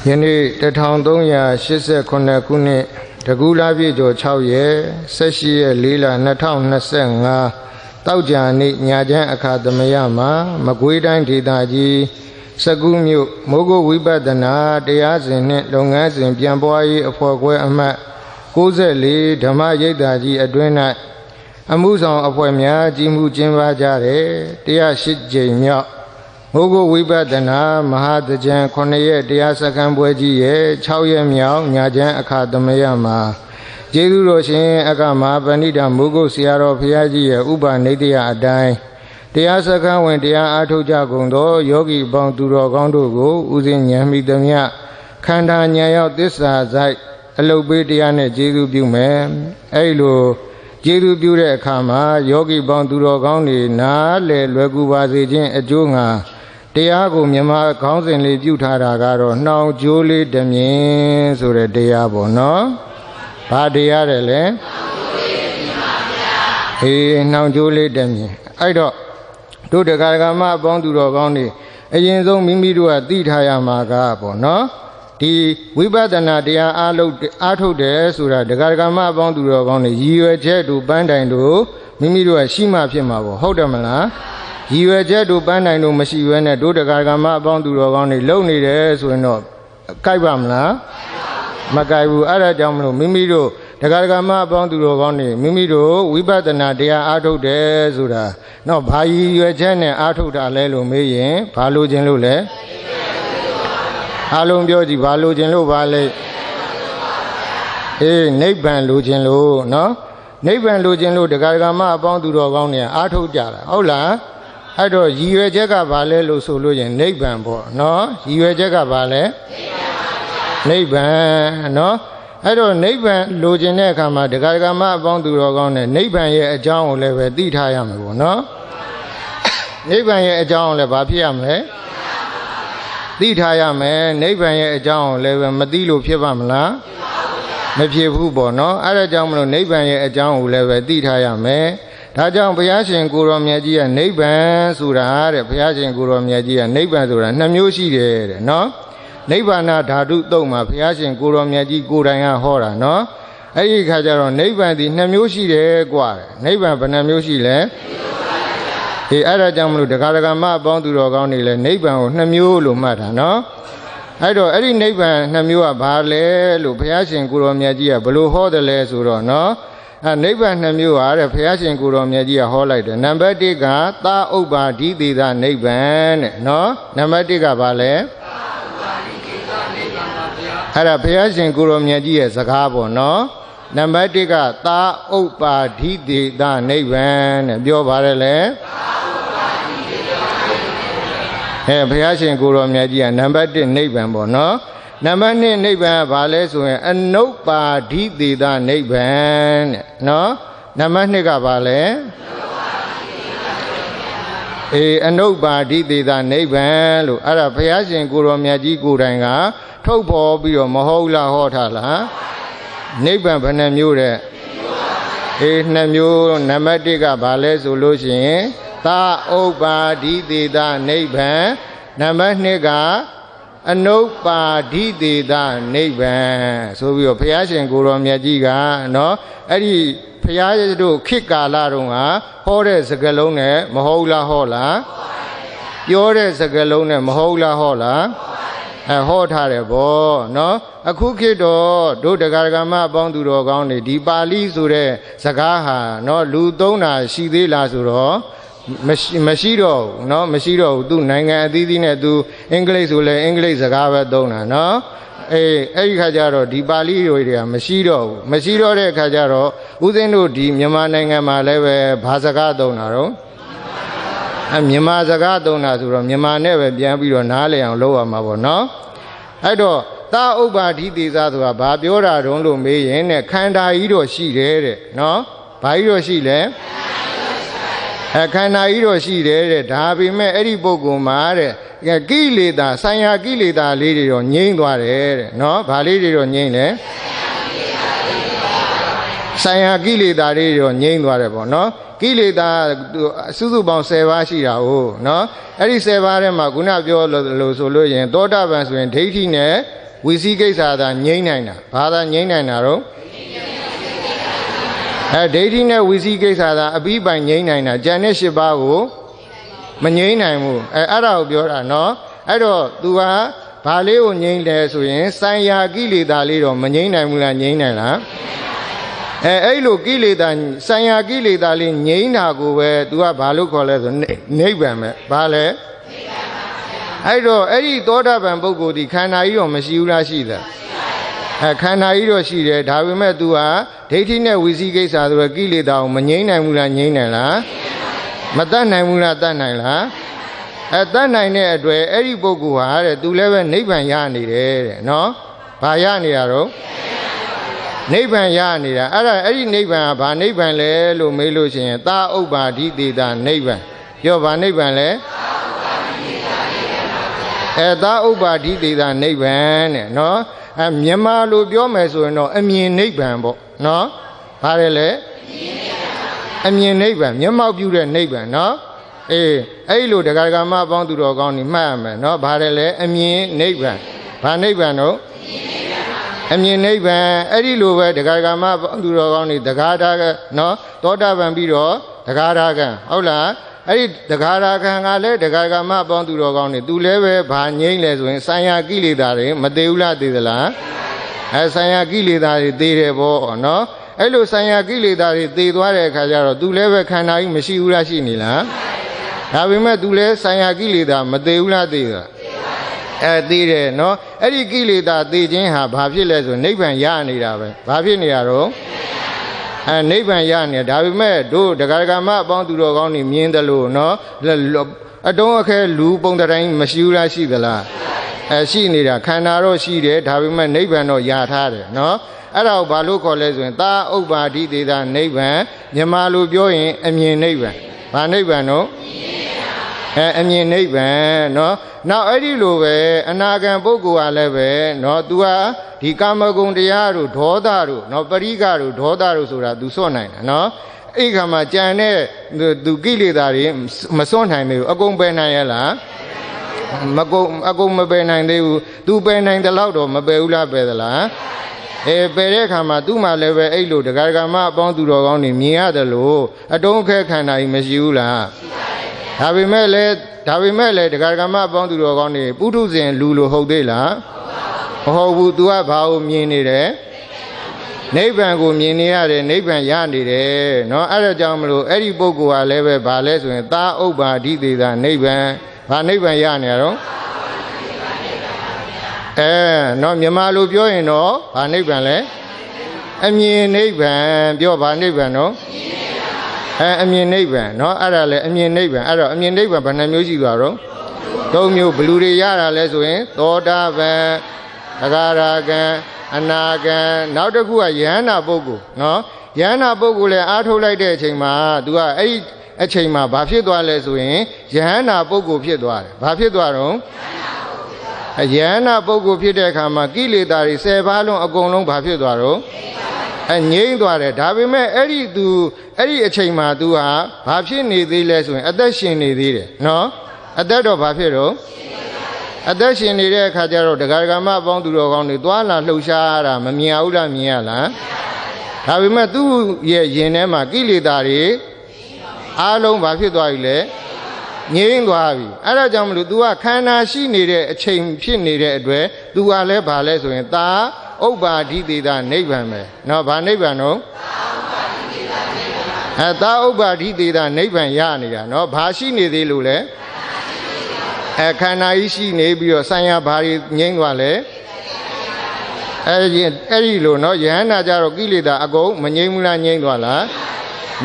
ယနေ့1389ခုနှစ်တကူလာပြည့်ကျော်6ရက်18ရက်4လ2025တောက်ကြနေ့ညချမ်းအခါသမယမှာမကွေးတိုင်းဒေသကြီးစကုမြို့မိုးကုတ်ဝိပဿနာတရားစဉ်နှင့်လုပ်ငန်းစဉ်ပြန်ပွားရေးအဖွဲ့ခွဲအမှတ်94ဓမ္မရိပ်သာကြီးအတွင်း၌အမှုဆောင်အဖွဲ့များကြီးမှုကျင်းပကြတဲ့108ကြိမ်မြောက်မိုးကုတ်ဝိပဿနာမဟာသကြံ9ရက်တရားစခန်းပွဲကြီးရဲ့6ရက်မြောက်ညချမ်းအခါသမယမှာကျေးဇူးတော်ရှင်အကမဟာပဏိတမိုးကုတ်ဆရာတော်ဘုရားကြီးရဲ့ဥပနိဒေယအတိုင်းတရားစခန်းဝင်တရားအားထုတ်ကြကုန်သောယောဂီပေါင်းသူတော်ကောင်းတို့ကိုဥစဉ်ဉာဏ်မိသမျှခန္ဓာဉာဏ်ရောက်သစ္စာဆိုင်အလုတ်ပေးတရားနဲ့ကျေးဇူးပြုမယ်အဲ့လိုကျေးဇူးပြုတဲ့အခါမှာယောဂီပေါင်းသူတော်ကောင်းတွေနားလည်လွယ်ကူပါစေခြင်းအကျိုးငှာတရားကိုမြန်မာခေါင်းစဉ်လေးပြုထားတာကတော့နှောင်ကြိုးလေးတမြင်ဆိုတဲ့တရားပေါ့နော်။ဘာတရားတယ်လဲ။နှောင်ကြိုးလေးတမြင်အဲ့တော့တို့တရားကမအပေါင်းသူတော်ကောင်းတွေအရင်ဆုံးမိမိတို့ကသိထားရမှာကပေါ့နော်။ဒီဝိပဿနာတရားအားထုတ်တယ်ဆိုတာတရားကမအပေါင်းသူတော်ကောင်းတွေရည်ရွယ်ချက်တို့ပန်းတိုင်တို့မိမိတို့ကရှိမှဖြစ်မှာပေါ့ဟုတ်တယ်မလား။ရည်ရွယ်ချက်တို့ပန်းနိုင်တို့မရှိဘဲနဲ့တို့တရားကမအပေါင်းသူတော်ကောင်းတွေလုံနေတယ်ဆိုရင်တော့ကြိုက်ပါမလားမကြိုက်ဘူးအဲ့ဒါကြောင့်မလို့မိမိတို့တရားကမအပေါင်းသူတော်ကောင်းတွေမိမိတို့ဝိပဿနာတရားအားထုတ်တယ်ဆိုတာတော့ဘာရည်ရွယ်ချက်နဲ့အားထုတ်တာလဲလို့မေးရင်ဘာလို့ခြင်းလို့လဲအားလုံးပြောကြည့်ဘာလို့ခြင်းလို့ဘာလဲနိဗ္ဗာန်လိုခြင်းလို့နော်နိဗ္ဗာန်လိုခြင်းလို့တရားကမအပေါင်းသူတော်ကောင်းတွေအားထုတ်ကြတာဟုတ်လားအဲ့တော့ရည်ရွယ်ချက်ကဘာလဲလို့ဆိုလို့ရင်နိဗ္ဗာန်ပေါ့နော်ရည်ရွယ်ချက်ကဘာလဲနိဗ္ဗာန်နော်အဲ့တော့နိဗ္ဗာန်လိုချင်တဲ့အခါမှာတရားကမအပေါင်းသူတော်ကောင်းနဲ့နိဗ္ဗာန်ရဲ့အကြောင်းကိုလည်းပဲသိထားရမယ်ပေါ့နော်နိဗ္ဗာန်ရဲ့အကြောင်းကိုလည်းဘာဖြစ်ရမလဲသိထားရမယ်နိဗ္ဗာန်ရဲ့အကြောင်းကိုလည်းပဲမသိလို့ဖြစ်ပါမလားမဖြစ်ဘူးပေါ့နော်အဲ့ဒါကြောင့်မလို့နိဗ္ဗာန်ရဲ့အကြောင်းကိုလည်းပဲသိထားရမယ်ဒါကြောင့်ဘုရားရှင်ကိုရောမြတ်ကြီးကနိဗ္ဗာန်ဆိုတာတဲ့ဘုရားရှင်ကိုရောမြတ်ကြီးကနိဗ္ဗာန်ဆိုတာ2မျိုးရှိတယ်တဲ့နော်နိဗ္ဗာန်ဓာတုတုတ်မှာဘုရားရှင်ကိုရောမြတ်ကြီးကိုယ်တိုင်ကဟောတာနော်အဲ့ဒီခါကျတော့နိဗ္ဗာန်ဒီ2မျိုးရှိတယ်กว่าတဲ့နိဗ္ဗာန်ဘယ်နှမျိုးရှိလဲအဲ့ဒါကြောင့်မလို့တရားကမအပေါင်းသူတော်ကောင်းတွေလည်းနိဗ္ဗာန်ကို2မျိုးလို့မှတ်တာနော်အဲ့တော့အဲ့ဒီနိဗ္ဗာန်2မျိုးကဘာလဲလို့ဘုရားရှင်ကိုရောမြတ်ကြီးကဘယ်လိုဟောတယ်လဲဆိုတော့နော်နိဗ္ဗာန်2မျိုးဟာတဲ့ဘုရားရှင်ကိုရောမြတ်ကြီးကဟောလိုက်တယ်နံပါတ်1ကသာဥပ္ပါဒိသေသနိဗ္ဗာန်တဲ့နော်နံပါတ်1ကဘာလဲအဲ့ဒါဘုရားရှင်ကိုရောမြတ်ကြီးရဲ့စကားပေါ့နော်နံပါတ်1ကသာဥပ္ပါဒိသေသနိဗ္ဗာန်တဲ့ပြောပါရလေဘုရားရှင်ကိုရောမြတ်ကြီးကနံပါတ်1နိဗ္ဗာန်ပေါ့နော်နံပါတ်2နိဗ္ဗာန်ကဘာလဲဆိုရင်အနုပ္ပါဒိသေသနိဗ္ဗာန်တဲ့နော်နံပါတ်2ကဘာလဲအနုပ္ပါဒိသေသနိဗ္ဗာန်လို့အဲ့ဒါဘုရားရှင်ကိုရောမြတ်ကြီးကိုယ်တိုင်ကထုတ်ဖော်ပြီးတော့မဟုတ်လားဟောထားလားနိဗ္ဗာန်ဘယ်နှမျိုးတဲ့2မျိုးနံပါတ်1ကဘာလဲဆိုလို့ရှိရင်သာဥပ္ပါဒိသေသနိဗ္ဗာန်နံပါတ်2ကအနုပ္ပါဒိသေသနိဗ္ဗာန်ဆိုပြီးတော့ဘုရားရှင်ကိုရောမြတ်ကြီးကနော်အဲ့ဒီဘုရားတို့ခေတ်ကာလတုန်းကဟောတဲ့စကားလုံးနဲ့မဟုတ်လားဟောလားပြောတဲ့စကားလုံးနဲ့မဟုတ်လားဟောလားဟောထားတယ်ဗောနော်အခုခေတ်တော့တို့တရားကမအပေါင်းသူတော်ကောင်းတွေဒီပါဠိဆိုတဲ့စကားဟာနော်လူသုံးတာရှိသေးလားဆိုတော့မရှိတော့ဘူးเนาะမရှိတော့ဘူးသူနိုင်ငံအသီးသီးနဲ့သူအင်္ဂလိပ်ဆိုလဲအင်္ဂလိပ်စကားပဲသုံးတာเนาะအဲ့ဒီခါကျတော့ဒီပါဠိတွေကမရှိတော့ဘူးမရှိတော့တဲ့ခါကျတော့ဦးဇင်းတို့ဒီမြန်မာနိုင်ငံမှာလည်းပဲဘာစကားသုံးတာတော့မြန်မာစကားသုံးတာဆိုတော့မြန်မာနဲ့ပဲပြန်ပြီးတော့နားလည်အောင်လုပ်ရမှာပေါ့เนาะအဲ့တော့သာဥပ္ပါဒိသေသဆိုတာဘာပြောတာတုံးလို့မေးရင်တဲ့ခန္ဓာကြီးတော့ရှိတယ်တဲ့เนาะဘာကြီးတော့ရှိလဲခန္ဓာကြီးတော့ရှိတယ်တဲ့ဒါပေမဲ့အဲ့ဒီပုဂ္ဂိုလ်မှာတဲ့ကိလေသာဆိုင်ရာကိလေသာလေးတွေတော့ငြိမ့်သွားတယ်တဲ့နော်ဘာလေးတွေတော့ငြိမ့်လဲဆိုင်ရာကိလေသာတွေတော့ငြိမ့်သွားတယ်ပေါ့နော်ကိလေသာစုစုပေါင်း10ပါးရှိတာဟုတ်နော်အဲ့ဒီ10ပါးထဲမှာခုနပြောလို့ဆိုလို့ရင်သောတာပန်ဆိုရင်ဒိဋ္ဌိနဲ့ ဝီစီကိစ္စသာငြိမ့်နိုင်တာဘာသာငြိမ့်နိုင်တာတော့ဒိဋ္ဌိနဲ့ဝီစီကိစ္စသာအပြီးပိုင်ငြိမ့်နိုင်တာဉာဏ်နဲ့၈ပါးကိုမငြိမ့်နိုင်ဘူးအဲ့ဒါကိုပြောတာနော်အဲ့တော့ तू ဟာဘာလေးကိုငြိမ့်တယ်ဆိုရင်စံရာကိလေသာလေးတော့မငြိမ့်နိုင်ဘူးလားငြိမ့်နိုင်လားအဲ့လိုကိလေသာစံရာကိလေသာလေးငြိမ့်တာကိုပဲ तू ကဘာလို့ခေါ်လဲဆိုနိဗ္ဗာန်ပဲဘာလဲအဲ့တော့အဲ့ဒီသောတာပန်ပုဂ္ဂိုလ်ဒီခန္ဓာကြီးတော့မရှိဘူးလားရှိတယ်ခန္ဓာကြီးတော့ရှိတယ်ဒါပေမဲ့ तू ဟာဒိဋ္ဌိနဲ့ဝီစီကိစ္စဆိုတော့ကိလေသာကိုမငြိမ့်နိုင်ဘူးလားငြိမ့်နိုင်လားမတတ်နိုင်ဘူးလားတတ်နိုင်လားတတ်နိုင်တဲ့အတွက်အဲ့ဒီပုဂ္ဂိုလ်ဟာတဲ့ तू လည်းပဲနိဗ္ဗာန်ရနေတယ်တဲ့နော်ဘာရနေတာတော့နိဗ္ဗာန်ရနေတာအဲ့ဒီနိဗ္ဗာန်ကဘာနိဗ္ဗာန်လဲလို့မေးလို့ရှိရင်သာဥပ္ပါဒိတေတာနိဗ္ဗာန်ပြောဘာနိဗ္ဗာန်လဲသာဥပ္ပါဒိတေတာနိဗ္ဗာန်တဲ့နော်မြန်မာလိုပြောမယ်ဆိုရင်တော့အမြင်နိဗ္ဗာန်ပေါ့နော်ဘာလဲလဲအမြင်နိဗ္ဗာန်မျက်မှောက်ပြုတဲ့နိဗ္ဗာန်နော်အဲ့လိုတရားဓမ္မအပေါင်းသူတော်ကောင်းတွေမှတ်ရမယ်နော်ဘာလဲအမြင်နိဗ္ဗာန်ဘာနိဗ္ဗာန်တော့အမြင်နိဗ္ဗာန်အဲ့ဒီလိုပဲတရားဓမ္မအပေါင်းသူတော်ကောင်းတွေတရားဓာကနော်သောတာပန်ပြီးတော့တရားဓာကဟုတ်လားအဲ့ဒီတရားဓာကံကလည်းတရားဓမ္မအပေါင်းသူတော်ကောင်းတွေသူလည်းပဲဘာငြိမ့်လဲဆိုရင်စံရာကိလေသာတွေမသေးဘူးလားသေးသလားစံရာကိလေသာတွေသေးတယ်ပေါ့နော်အဲ့လိုစံရာကိလေသာတွေသေသွားတဲ့အခါကျတော့သူလည်းပဲခန္ဓာကြီးမရှိဘူးလားရှိနေလားဒါပေမဲ့သူလည်းစံရာကိလေသာမသေးဘူးလားသေတာသေးတယ်နော်အဲ့ဒီကိလေသာသေခြင်းဟာဘာဖြစ်လဲဆိုနိဗ္ဗာန်ရနေတာပဲဘာဖြစ်နေရတော့နိဗ္ဗာန်ရနေဒါပေမဲ့တို့တရားဓမ္မအပေါင်းသူတော်ကောင်းတွေမြင်တယ်လို့နော်အတုံးအခဲလူပုံတိုင်းမရှိဘူးလားရှိသလားရှိနေတာခန္ဓာတော့ရှိတယ်ဒါပေမဲ့နိဗ္ဗာန်တော့ရထားတယ်နော်အဲ့ဒါကိုဘာလို့ခေါ်လဲဆိုရင်သာဥပ္ပါဒိတေတာနိဗ္ဗာန်မြန်မာလိုပြောရင်အမြင်နိဗ္ဗာန်ဘာနိဗ္ဗာန်တော့အမြင်နိဗ္ဗာန်နော်နောက်အဲ့ဒီလိုပဲအနာဂံပုဂ္ဂိုလ်ကလည်းပဲနော် तू ဟာဒီကာမဂုဏ်တရားတို့ဒေါသတို့နော်ပရိကတို့ဒေါသတို့ဆိုတာ तू စွန့်နိုင်တာနော်အဲ့ခါမှာကြံတဲ့ तू ကိလေသာတွေမစွန့်နိုင်သေးဘူးအကုန်ပယ်နိုင်ရလားအကုန်မပယ်နိုင်သေးဘူး तू ပယ်နိုင်တဲ့လောက်တော့မပယ်ဘူးလားပယ်သလားပယ်တဲ့အခါမှာသူ့မှာလည်းပဲအဲ့လိုတရားဓမ္မအပေါင်းသူတော်ကောင်းတွေမြင်ရတယ်လို့အတုံးခဲခန္ဓာကြီးမရှိဘူးလားဒါပေမဲ့လည်းတရားဓမ္မအပေါင်းသူတော်ကောင်းတွေပုထုဇဉ်လူလို့ဟုတ်သေးလားမဟုတ်ဘူး तू ကဘာကိုမြင်နေတယ်နိဗ္ဗာန်ကိုမြင်နေရတယ်နိဗ္ဗာန်ရနေတယ်နော်အဲ့ဒါကြောင့်မလို့အဲ့ဒီပုဂ္ဂိုလ်ကလည်းပဲဘာလဲဆိုရင်သာဥပ္ပါဒိတေတာနိဗ္ဗာန်ဘာနိဗ္ဗာန်ရနေရတော့နော်မြန်မာလိုပြောရင်တော့ဘာနိဗ္ဗာန်လဲအမြင်နိဗ္ဗာန်ပြောဘာနိဗ္ဗာန်တော့အမြင်နိဗ္ဗာန်နော်အဲ့ဒါလဲအမြင်နိဗ္ဗာန်အဲ့တော့အမြင်နိဗ္ဗာန်ဘယ်နှမျိုးရှိသွားတော့၃မျိုးဘယ်လူတွေရတာလဲဆိုရင်သောတာပန်သဂရဂံအနာဂံနောက်တစ်ခုကယန္နာပုဂ္ဂိုလ်နော်ယန္နာပုဂ္ဂိုလ်လည်းအားထုတ်လိုက်တဲ့အချိန်မှာ तू ကအဲ့ဒီအချိန်မှာဘာဖြစ်သွားလဲဆိုရင်ယန္နာပုဂ္ဂိုလ်ဖြစ်သွားတယ်ဘာဖြစ်သွားတော့ယန္နာပုဂ္ဂိုလ်ဖြစ်တဲ့အခါမှာကိလေသာတွေ10ပါးလုံးအကုန်လုံးဘာဖြစ်သွားတော့ငြိမ့်သွားတယ်ဒါပေမဲ့အဲ့ဒီအချိန်မှာ तू ဟာဘာဖြစ်နေသေးလဲဆိုရင်အသက်ရှင်နေသေးတယ်နော်အသက်တော့ဘာဖြစ်တော့အသက်ရှင်နေတဲ့အခါကျတော့တရားဓမ္မအပေါင်းသူတော်ကောင်းတွေသွားလာလှုပ်ရှားရတာမမြင်ဘူးလားမြင်ရလားဒါပေမဲ့သူ့ရဲ့ယင်ထဲမှာကိလေသာတွေအားလုံးဘာဖြစ်သွားပြီလဲငြိမ်းသွားပြီအဲ့ဒါကြောင့်မလို့ तू ကခန္ဓာရှိနေတဲ့အချိန်ဖြစ်နေတဲ့အတွက် तू ကလည်းဘာလဲဆိုရင်သာဥပ္ပါဒိတေတာနိဗ္ဗာန်ပဲနော်ဘာနိဗ္ဗာန်တော့သာဥပ္ပါဒိတေတာနိဗ္ဗာန်ရနေတာနော်ဘာရှိနေသေးလို့လဲခန္ဓာကြီးရှိနေပြီးတော့ဆိုင်ရာဘာတွေငြိမ်းသွားလဲအဲ့ဒီလိုနော်ယဟန္တာကြတော့ကိလေသာအကုန်မငြိမ်းဘူးလားငြိမ်းသွားလား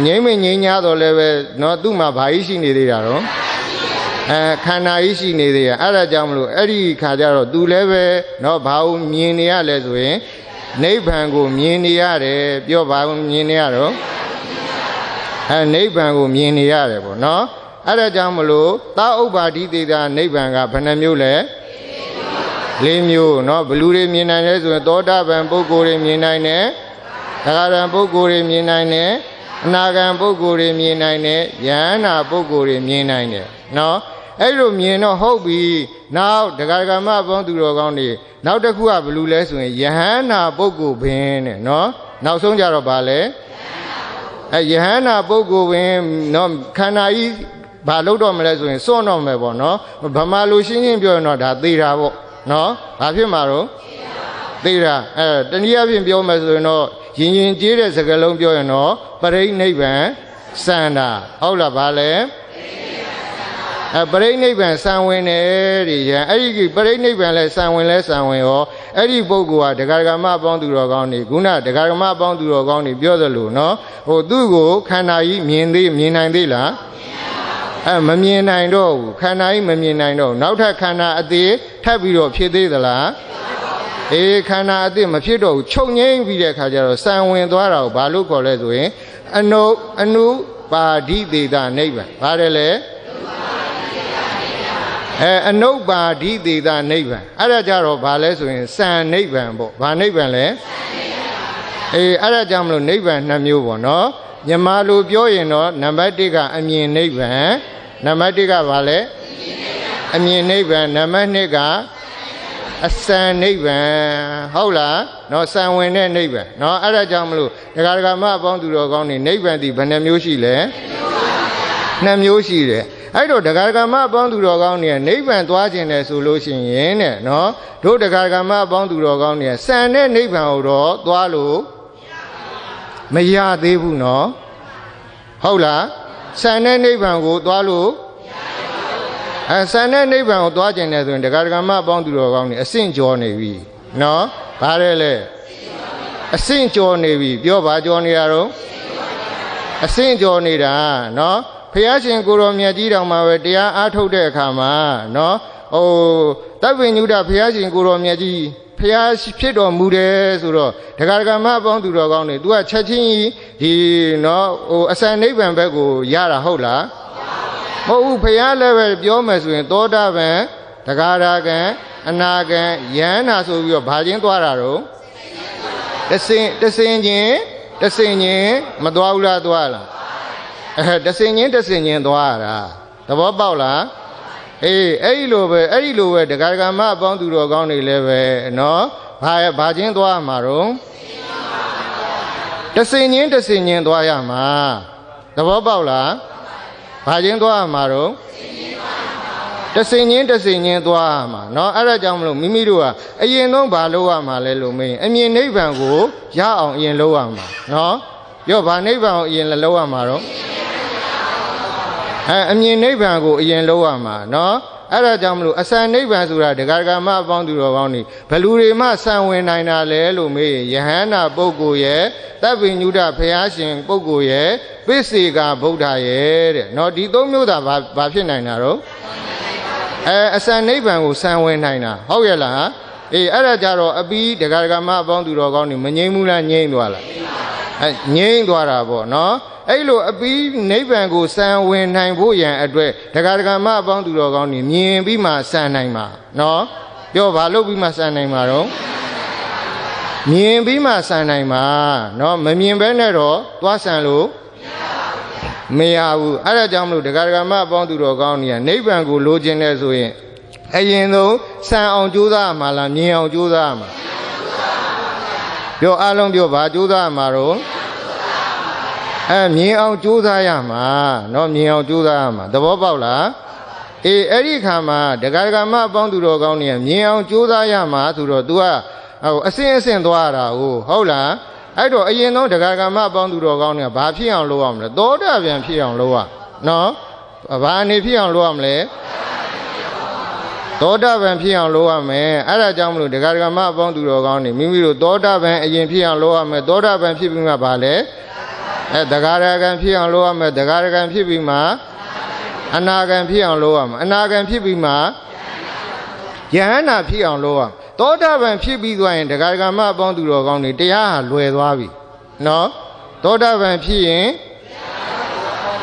ငြိမ်းမငြိမ်း냐တော့လည်းပဲနော်သူ့မှာဘာကြီးရှိနေသေးတာတော့ခန္ဓာကြီးရှိနေသေးရအဲ့ဒါကြောင့်မလို့အဲ့ဒီခါကျတော့သူလည်းပဲနော်ဘာကိုမြင်နေရလဲဆိုရင်နိဗ္ဗာန်ကိုမြင်နေရတယ်ပြောဘာကိုမြင်နေရတော့နိဗ္ဗာန်ကိုမြင်နေရတယ်ပေါ့နော်အဲ့ဒါကြောင့်မလို့သာဥပ္ပါဒိတေတာနိဗ္ဗာန်ကဘယ်နှမျိုးလဲ၄မျိုးနော်ဘလူတွေမြင်နိုင်လဲဆိုရင်သောတာပန်ပုဂ္ဂိုလ်တွေမြင်နိုင်တယ်သဂရံပုဂ္ဂိုလ်တွေမြင်နိုင်တယ်အနာဂံပုဂ္ဂိုလ်တွေမြင်နိုင်တယ်ယန္နာပုဂ္ဂိုလ်တွေမြင်နိုင်တယ်နော် အဲ့လိုမြင်တော့ဟုတ်ပြီနောက်တရားဓမ္မပေါင်းသူတော်ကောင်းတွေနောက်တစ်ခုကဘယ်လိုလဲဆိုရင်ယဟန္တာပုဂ္ဂိုလ်ပင်တဲ့နော်နောက်ဆုံးကြတော့ဗာလဲယဟန္တာပုဂ္ဂိုလ်ပင်နော်ခန္ဓာကြီးဘာလို့တော့မလဲဆိုရင်စွန့်တော့မယ်ပေါ့နော်ဗမာလူရှင်းရှင်းပြောရင်တော့ဒါသေတာပေါ့နော်ဘာဖြစ်မှာတော့သေတာတနည်းအားဖြင့်ပြောမယ်ဆိုရင်တော့ရင်ရင်ကျေးတဲ့စကားလုံးပြောရင်တော့ပရိနိဗ္ဗာန်စံတာဟုတ်လားဗာလဲပရိနိဗ္ဗာန်စံဝင်တယ်တဲ့ရန်အဲ့ဒီပရိနိဗ္ဗာန်လဲစံဝင်ရောအဲ့ဒီပုဂ္ဂိုလ်ဟာတရားဓမ္မပေါင်းသူတော်ကောင်းတွေခုနတရားဓမ္မပေါင်းသူတော်ကောင်းတွေပြောသလိုနော်ဟိုသူ့ကိုခန္ဓာကြီးမြင်နိုင်သေးလားမမြင်နိုင်တော့ဘူးခန္ဓာကြီးမမြင်နိုင်တော့နောက်ထပ်ခန္ဓာအသေးထပ်ပြီးတော့ဖြစ်သေးသလားခန္ဓာအသေးမဖြစ်တော့ဘူးချုပ်ငိမ့်ပြီးတဲ့အခါကျတော့စံဝင်သွားတာကိုဘာလို့ခေါ်လဲဆိုရင်အနုပါဒိသေတာနိဗ္ဗာန်ဘာလဲအနုပါဒိသေတာနိဗ္ဗာန်အဲ့ဒါကြတော့ဘာလဲဆိုရင်စံနိဗ္ဗာန်ပေါ့ဘာနိဗ္ဗာန်လဲအဲ့ဒါကြောင့်မလို့နိဗ္ဗာန်2မျိုးပေါ့နော်မြန်မာလိုပြောရင်တော့နံပါတ်1ကအမြင်နိဗ္ဗာန်နံပါတ်1ကဘာလဲအမြင်နိဗ္ဗာန်နံပါတ်2ကအစံနိဗ္ဗာန်ဟုတ်လားနော်စံဝင်တဲ့နိဗ္ဗာန်နော်အဲ့ဒါကြောင့်မလို့တရားဓမ္မအပေါင်းသူတော်ကောင်းနေနိဗ္ဗာန်ဒီဘယ်နှမျိုးရှိလဲ2မျိုးရှိတယ်အဲ့တော့တရားဓမ္မအပေါင်းသူတော်ကောင်းနေနိဗ္ဗာန်သွားခြင်းတယ်ဆိုလို့ရှိရင်တဲ့နော်တို့တရားဓမ္မအပေါင်းသူတော်ကောင်းနေစံတဲ့နိဗ္ဗာန်ကိုတော့သွားလို့မရသေးဘူးနော်ဟုတ်လားစံတဲ့နိဗ္ဗာန်ကိုသွားလို့စံတဲ့နိဗ္ဗာန်ကိုသွားကျင်တယ်ဆိုရင်တရားဓမ္မအပေါင်းသူတော်ကောင်းနေအဆင့်ကျော်နေပြီနော်ဘာလဲလဲအဆင့်ကျော်နေပြီပြောပါကျော်နေရတော့အဆင့်ကျော်နေတာနော်ဘုရားရှင်ကိုရောမြတ်ကြီးတောင်မှပဲတရားအားထုတ်တဲ့အခါမှာနော်တပ်ပင်ညုဒဘုရားရှင်ကိုရောမြတ်ကြီးဖျားဖြစ်တော်မူတယ်ဆိုတော့တရားဓမ္မအပေါင်းသူတော်ကောင်းတွေ तू ကချက်ချင်းဒီနော်အစံနိဗ္ဗာန်ဘက်ကိုရတာဟုတ်လားမဟုတ်ဘူးဖျားလည်းပဲပြောမယ်ဆိုရင်သောတာပန်တဂါရကံအနာကံယန္နာဆိုပြီးတော့ဘာချင်းသွားတာတော့တစင်ချင်းမသွားဘူးလားသွားလားတစင်ချင်းသွားတာသဘောပေါက်လားအဲ့ဒီလိုပဲတရားဓမ္မအပေါင်းသူတော်ကောင်းတွေလည်းပဲနော်ဘာချင်းသွားမှာတော့တစင်ချင်းသွားရမှာသဘောပေါက်လားဘာချင်းသွားမှာတော့တစင်ချင်းသွားမှာနော်အဲ့ဒါကြောင့်မလို့မိမိတို့ကအရင်ဆုံးဘာလုပ်ရမှာလဲလို့မေးရင်အမြင်နိဗ္ဗာန်ကိုရအောင်အရင်လုပ်ရမှာနော်ပြောဘာနိဗ္ဗာန်ကိုအရင်လုပ်ရမှာတော့အမြင်နိဗ္ဗာန်ကိုအရင်လုပ်ရမှာနော်အဲ့ဒါကြောင့်မလို့အစံနိဗ္ဗာန်ဆိုတာတရားဓမ္မအပေါင်းသူတော်ကောင်းတွေဘယ်လူတွေမှစံဝင်နိုင်တာလဲလို့မေးရင်ယဟန္တာပုဂ္ဂိုလ်ရဲ့တပ်ပင်ညုဒဘုရားရှင်ပုဂ္ဂိုလ်ရဲ့ပိစေကဗုဒ္ဓရဲ့တဲ့နော်ဒီ3မျိုးသာဘာဖြစ်နိုင်တာတော့အစံနိဗ္ဗာန်ကိုစံဝင်နိုင်တာဟုတ်ရဲ့လားအဲ့ဒါကြတော့အပြီးတရားဓမ္မအပေါင်းသူတော်ကောင်းတွေမငြိမ့်ဘူးလားငြိမ့်သွားလားငြိမ့်သွားတာပေါ့နော်အဲ့လိုအပြီးနိဗ္ဗာန်ကိုစံဝင်နိုင်ဖို့ရန်အတွက်တရားဓမ္မအပေါင်းသူတော်ကောင်းတွေမြင်ပြီးမှစံနိုင်မှာနော်ပြောဘာလို့ပြီးမှစံနိုင်မှာတော့မြင်ပြီးမှစံနိုင်မှာနော်မမြင်ဘဲနဲ့တော့သွားစံလို့မရဘူးအဲ့ဒါကြောင့်မလို့တရားဓမ္မအပေါင်းသူတော်ကောင်းတွေကနိဗ္ဗာန်ကိုလိုချင်တယ်ဆိုရင်အရင်ဆုံးစံအောင်ကြိုးစားမှာလားမြင်အောင်ကြိုးစားမှာပြောအားလုံးပြောဘာကြိုးစားမှာတော့မြင်အောင်ကြိုးစားရမှာနော်မြင်အောင်ကြိုးစားရမှာသဘောပေါက်လားအဲ့ဒီခါမှာတရားဓမ္မအပေါင်းသူတော်ကောင်းတွေကမြင်အောင်ကြိုးစားရမှာဆိုတော့ तू ကအစင်းသွားတာဟုတ်လားအဲ့တော့အရင်ဆုံးတရားဓမ္မအပေါင်းသူတော်ကောင်းတွေကဘာဖြစ်အောင်လုပ်ရမလဲသောတာပန်ဖြစ်အောင်လုပ်ရနော်ဘာအနေဖြစ်အောင်လုပ်ရမလဲသောတာပန်ဖြစ်အောင်လုပ်ရမယ်အဲ့ဒါကြောင့်မလို့တရားဓမ္မအပေါင်းသူတော်ကောင်းတွေမိမိတို့သောတာပန်အရင်ဖြစ်အောင်လုပ်ရမယ်သောတာပန်ဖြစ်ပြီးမှဘာလဲတဂါရကံဖြစ်အောင်လုပ်ရမယ်တဂါရကံဖြစ်ပြီးမှအနာကံဖြစ်အောင်လုပ်ရမယ်အနာကံဖြစ်ပြီးမှယဟန္တာဖြစ်အောင်လုပ်ရမယ်သောတာပန်ဖြစ်ပြီးသွားရင်တရားဓမ္မအပေါင်းသူတော်ကောင်းတွေတရားဟာလွယ်သွားပြီနော်သောတာပန်ဖြစ်ရင်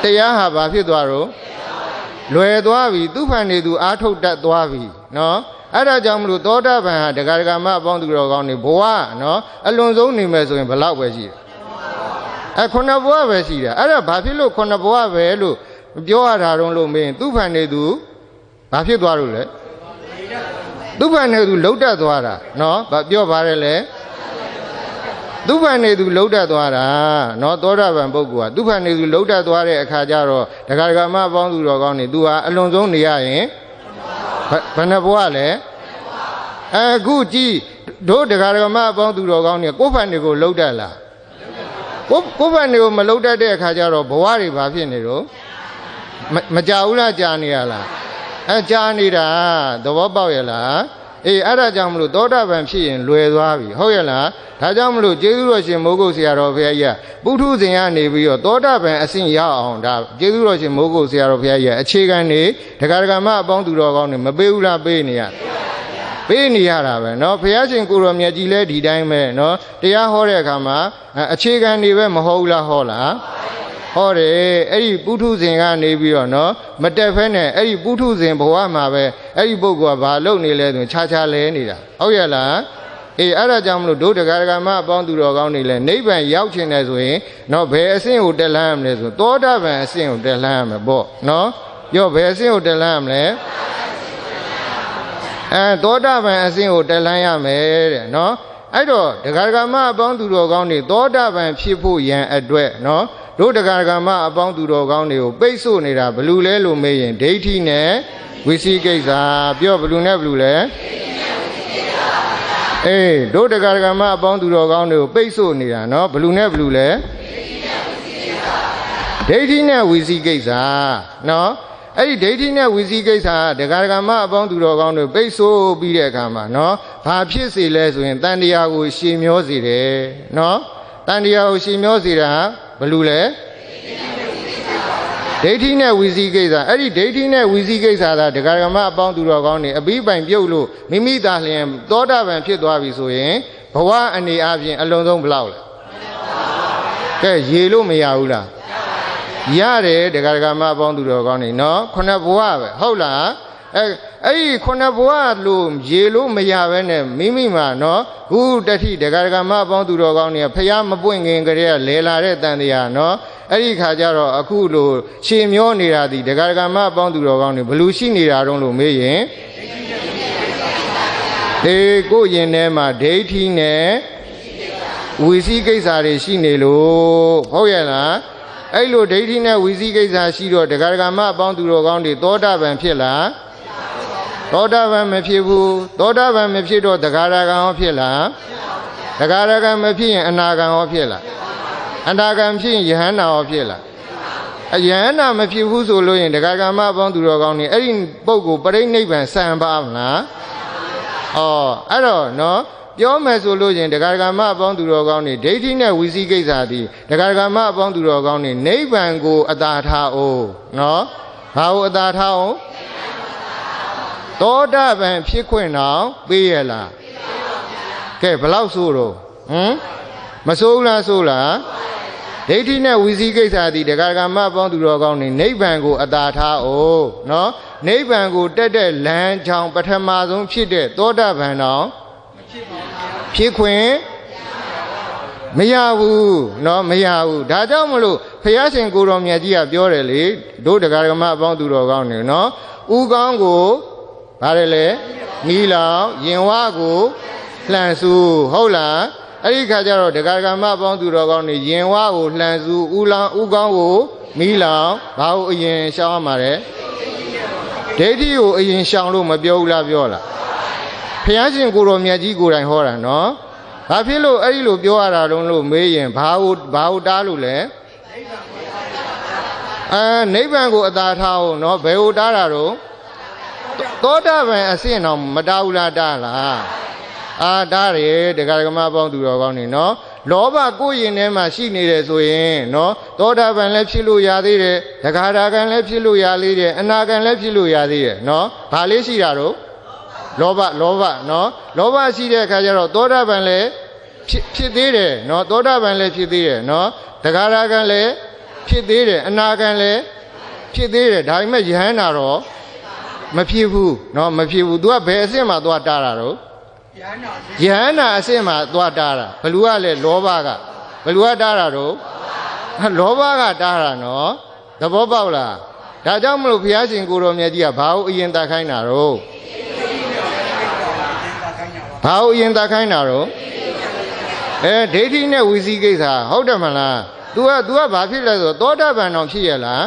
တရားဟာဘာဖြစ်သွားတော့လွယ်သွားပြီသူ့ဖန်နေသူအားထုတ်တတ်သွားပြီနော်အဲ့ဒါကြောင့်မလို့သောတာပန်ဟာတရားဓမ္မအပေါင်းသူတော်ကောင်းတွေဘဝနော်အလွန်ဆုံးနေမယ်ဆိုရင်ဘယ်လောက်ပဲရှိတယ်ခုနှစ်ဘဝပဲရှိတယ်အဲ့ဒါဘာဖြစ်လို့ခုနှစ်ဘဝပဲလို့ပြောရတာတော့လို့မင်းသူ့ဖန်နေသူ ဘာဖြစ်သွားလို့လဲသူ့ဘာနဲ့သူလှုပ်တတ်သွားတာနော်ဘာပြောပါရဲလဲသူ့ဘာနဲ့သူလှုပ်တတ်သွားတာနော်သောတာပန်ပုဂ္ဂိုလ်ကသူ့ဘာနဲ့သူလှုပ်တတ်သွားတဲ့အခါကျတော့ဒကာဒကာမအပေါင်းသူတော်ကောင်းနေသူဟာအလွန်ဆုံးနေရရင်ဘယ်နှဘဝလဲအခုကြည့်တို့ဒကာဒကာမအပေါင်းသူတော်ကောင်းနေကိုယ့်ဘာနဲ့ကိုလှုပ်တတ်လားကိုယ့်ဘာနဲ့ကိုမလှုပ်တတ်တဲ့အခါကျတော့ဘဝတွေဘာဖြစ်နေတော့မကြဘူးလားကြာနေရလားကြာနေတာသဘောပေါက်ရလားအေးအဲ့ဒါကြောင့်မလို့သောတာပန်ဖြစ်ရင်လွယ်သွားပြီဟုတ်ရဲ့လားဒါကြောင့်မလို့ကျေးဇူးတော်ရှင်မိုးကုတ်ဆရာတော်ဘုရားကြီးကပုထုဇဉ်ကနေပြီးတော့သောတာပန်အဆင့်ရောက်အောင်ဒါကျေးဇူးတော်ရှင်မိုးကုတ်ဆရာတော်ဘုရားကြီးကအခြေခံနေဒကာဒကာမအပေါင်းသူတော်ကောင်းနေမပေးဘူးလားပေးနေရပေးနေရတာပဲเนาะဘုရားရှင်ကိုရောမြတ်ကြီးလဲဒီတိုင်းပဲเนาะတရားဟောတဲ့အခါမှာအခြေခံနေပဲမဟုတ်ဘူးလားဟောလားဟောတယ်အဲ့ဒီပုထုဇဉ်ကနေပြီးတော့နော်မတက်ဖဲနဲ့အဲ့ဒီပုထုဇဉ်ဘဝမှာပဲအဲ့ဒီပုဂ္ဂိုလ်ကဘာလုပ်နေလဲဆိုခြားခြားလဲနေတာဟုတ်ရဲ့လားအေးအဲ့ဒါကြောင့်မလို့ဒုဒကာဒကာမအပေါင်းသူတော်ကောင်းနေလဲနိဗ္ဗာန်ရောက်ချင်တယ်ဆိုရင်နော်ဘယ်အဆင့်ကိုတက်လှမ်းရမလဲဆိုသောတာပန်အဆင့်ကိုတက်လှမ်းရမယ်ပေါ့နော်ပြောဘယ်အဆင့်ကိုတက်လှမ်းရမလဲသောတာပန်အဆင့်ကိုတက်လှမ်းရမယ်တဲ့နော်အဲ့တော့ဒကာဒကာမအပေါင်းသူတော်ကောင်းနေသောတာပန်ဖြစ်ဖို့ရန်အတွက်နော်တို့ဒကာဒကာမအပေါင်းသူတော်ကောင်းတွေကိုပိတ်ဆို့နေတာဘလူလဲလို့မေးရင်ဒိဋ္ဌိနဲ့ဝိသိကိစ္စပြောဘလူနဲ့ဘလူလဲအေးတို့ဒကာဒကာမအပေါင်းသူတော်ကောင်းတွေကိုပိတ်ဆို့နေတာနော်ဘလူနဲ့ဘလူလဲဒိဋ္ဌိနဲ့ဝိသိကိစ္စနော်အဲ့ဒီဒိဋ္ဌိနဲ့ဝိသိကိစ္စဒကာဒကာမအပေါင်းသူတော်ကောင်းတွေပိတ်ဆို့ပြီးတဲ့အခါမှာနော်ဘာဖြစ်စေလဲဆိုရင်တန်တရားကိုရှည်မျောစေတယ်နော်တန်တရားကိုရှည်မျောစေတာဘယ်လိုလဲဒိဋ္ဌိနဲ့ဝိသိကိစ္စအဲ့ဒီဒိဋ္ဌိနဲ့ဝိသိကိစ္စသာဒကာဒကာမအပေါင်းသူတော်ကောင်းတွေအပြီးပိုင်ပြုတ်လို့မိမိသာလျင်သောတာပန်ဖြစ်သွားပြီဆိုရင်ဘဝအနေအချင်းအလုံးစုံဘယ်လောက်လဲကဲရေလို့မရဘူးလားရတယ်ဒကာဒကာမအပေါင်းသူတော်ကောင်းနေနော်ခုနှစ်ဘဝပဲဟုတ်လားအဲ့ဒီခုနှစ်ဘဝလို့ရေလို့မရပဲနဲ့မိမိမှာနော်ခုတတိဒကာဒကာမအပေါင်းသူတော်ကောင်းနေဖះမပွင့်ခင်ကတည်းကလဲလာတဲ့တန်တရားနော်အဲ့ဒီခါကျတော့အခုလို့ရှည်မျောနေတာဒီဒကာဒကာမအပေါင်းသူတော်ကောင်းနေဘလူရှိနေတာတုံးလို့မေးရင်ဒီကိုရင်ထဲမှာဒိဋ္ဌိနဲ့ဝိသိကိစ္စတွေရှိနေလို့ဟုတ်ရဲ့လားအဲ့လိုဒိဋ္ဌိနဲ့ဝိသိကိစ္စရှိတော့ဒကာဒကာမအပေါင်းသူတော်ကောင်းတွေသောတာပန်ဖြစ်လားသောတာပန်မဖြစ်ဘူးသောတာပန်မဖြစ်တော့ဒကာဒကာဟောဖြစ်လားဒကာဒကာမဖြစ်ရင်အနာဂံဟောဖြစ်လားအနာဂံဖြစ်ရင်ယဟန္တာဟောဖြစ်လားယဟန္တာမဖြစ်ဘူးဆိုလို့ရင်ဒကာဒကာမအပေါင်းသူတော်ကောင်းတွေအဲ့ဒီပုဂ္ဂိုလ်ပြိဋိနိဗ္ဗာန်စံပါမလားအဲ့တော့နော်ပြောမယ်ဆိုလို့ရင်ဒကာဒကာမအပေါင်းသူတော်ကောင်းတွေဒိဋ္ဌိနဲ့ဝိသိကိစ္စတည်းဒကာဒကာမအပေါင်းသူတော်ကောင်းတွေနိဗ္ဗာန်ကိုအသာထားအောင်နော်ဘာကိုအသာထားအောင်သောတာပန်ဖြစ်ခွင့်တော့ပေးရလားကဲဘလောက်ဆိုတော့မဆိုးလားဆိုးလားဒိဋ္ဌိနဲ့ဝိသိကိစ္စတည်းဒကာဒကာမအပေါင်းသူတော်ကောင်းတွေနိဗ္ဗာန်ကိုအသာထားအောင်နော်နိဗ္ဗာန်ကိုတက်တဲ့လမ်းကြောင်းပထမဆုံးဖြစ်တဲ့သောတာပန်တော့ဖြစ်ခွင့်မရဘူးเนาะမရဘူးဒါကြောင့်မလို့ဘုရားရှင်ကိုတော်မြတ်ကြီးကပြောတယ်လေတို့ဒကာဒကမအပေါင်းသူတော်ကောင်းနေเนาะဥကောင်းကိုဗါတယ်လေနီးလောင်ရင်ဝကိုလှန်စုဟုတ်လားအဲ့ဒီခါကျတော့ဒကာဒကမအပေါင်းသူတော်ကောင်းနေရင်ဝကိုလှန်စုဥကောင်းကိုမီးလောင်ဘာကိုအရင်ရှောင်းရမှာလဲဒိဋ္ဌိကိုအရင်ရှောင်းလို့မပြောဘူးလားပြောလားဘုရားရှင်ကိုတော်မြတ်ကြီးကိုယ်တိုင်ဟောတာနော်ဘာဖြစ်လို့အဲ့ဒီလိုပြောရတာတုံးလို့မေးရင်ဘာကိုတားလို့လဲနိဗ္ဗာန်ကိုအသာထားအောင်နော်ဘယ်ကိုတားတာတော့သောတာပန်အဆင့်တော့မတားဘူးလားတားလားတားတယ်ဒကာဒကမပေါင်းသူတော်ကောင်းနေနော်လောဘကိုယ်ရင်ထဲမှာရှိနေတယ်ဆိုရင်နော်သောတာပန်လည်းဖြစ်လို့ရသေးတယ်ဒကာဒကံလည်းဖြစ်လို့ရသေးတယ်အနာကံလည်းဖြစ်လို့ရသေးတယ်နော်ဘာလေးရှိတာတော့လောဘနော်လောဘရှိတဲ့အခါကျတော့သောတာပန်လည်းဖြစ်သေးတယ်နော်သောတာပန်လည်းဖြစ်သေးတယ်နော်တဂါရကံလည်းဖြစ်သေးတယ်အနာကံလည်းဖြစ်သေးတယ်ဒါပေမဲ့ယဟန္တာတော့မဖြစ်ဘူးနော်မဖြစ်ဘူး तू ကဘယ်အဆင့်မှာသွားတားတာတော့ယဟန္တာအဆင့်မှာသွားတားတာဘလူကလည်းလောဘကဘလူကတားတာတော့လောဘကတားတာနော်သဘောပေါက်လား ဒါကြောင့်မလို့ဘုရားရှင်ကိုရောမြတ်ကြီးကဘာလို့အရင်တတ်ခိုင်းတာတော့ဘာလို့အရင်တတ်ခိုင်းတာတော့ဒိဋ္ဌိနဲ့ဝီစီကိစ္စဟုတ်တယ်မလား तू ကဘာဖြစ်လဲဆိုသောတာပန်တော်ဖြစ်ရလား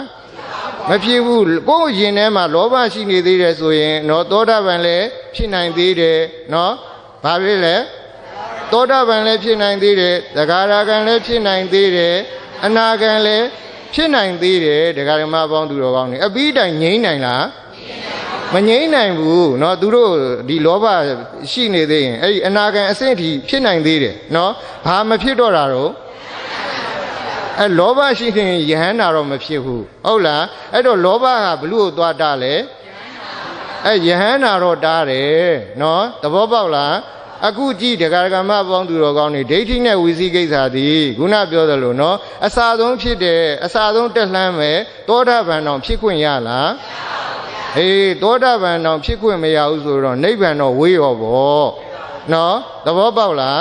မဖြစ်ဘူးကိုယ်ရင်ထဲမှာလောဘရှိနေသေးတယ်ဆိုရင်နော်သောတာပန်လည်းဖြစ်နိုင်သေးတယ်နော်ဘာဖြစ်လဲသောတာပန်လည်းဖြစ်နိုင်သေးတယ်သဂါရကံလည်းဖြစ်နိုင်သေးတယ်အနာကံလည်းဖြစ်နိုင်သေးတယ်ဒကာဓမ္မပေါင်းသူတော်ကောင်းတွေအပြီးတိုင်ငြိမ့်နိုင်လားမငြိမ့်နိုင်ဘူးเนาะသူတို့ဒီလောဘရှိနေသေးရင်အဲ့ဒီအနာဂံအဆင့်ထိဖြစ်နိုင်သေးတယ်เนาะဘာမဖြစ်တော့တာတော့အဲ့လောဘရှိရင်ယဟန္တာတော့မဖြစ်ဘူးဟုတ်လားအဲ့တော့လောဘကဘလို့သွားတာလဲအဲ့ယဟန္တာတော့တားတယ်เนาะသဘောပေါက်လားအခုကြည့်တရားကမ္မပေါင်းသူတော်ကောင်းတွေဒိဋ္ဌိနဲ့ဝီစီကိစ္စသည်ခုနပြောသလိုနော်အစာဆုံးဖြစ်တယ်အစာဆုံးတက်လှမ်းမယ်သောတာပန်တော်ဖြစ်ခွင့်ရလားအေးသောတာပန်တော်ဖြစ်ခွင့်မရဘူးဆိုတော့နိဗ္ဗာန်တော့ဝေးရောပေါ့နော်သဘောပေါက်လား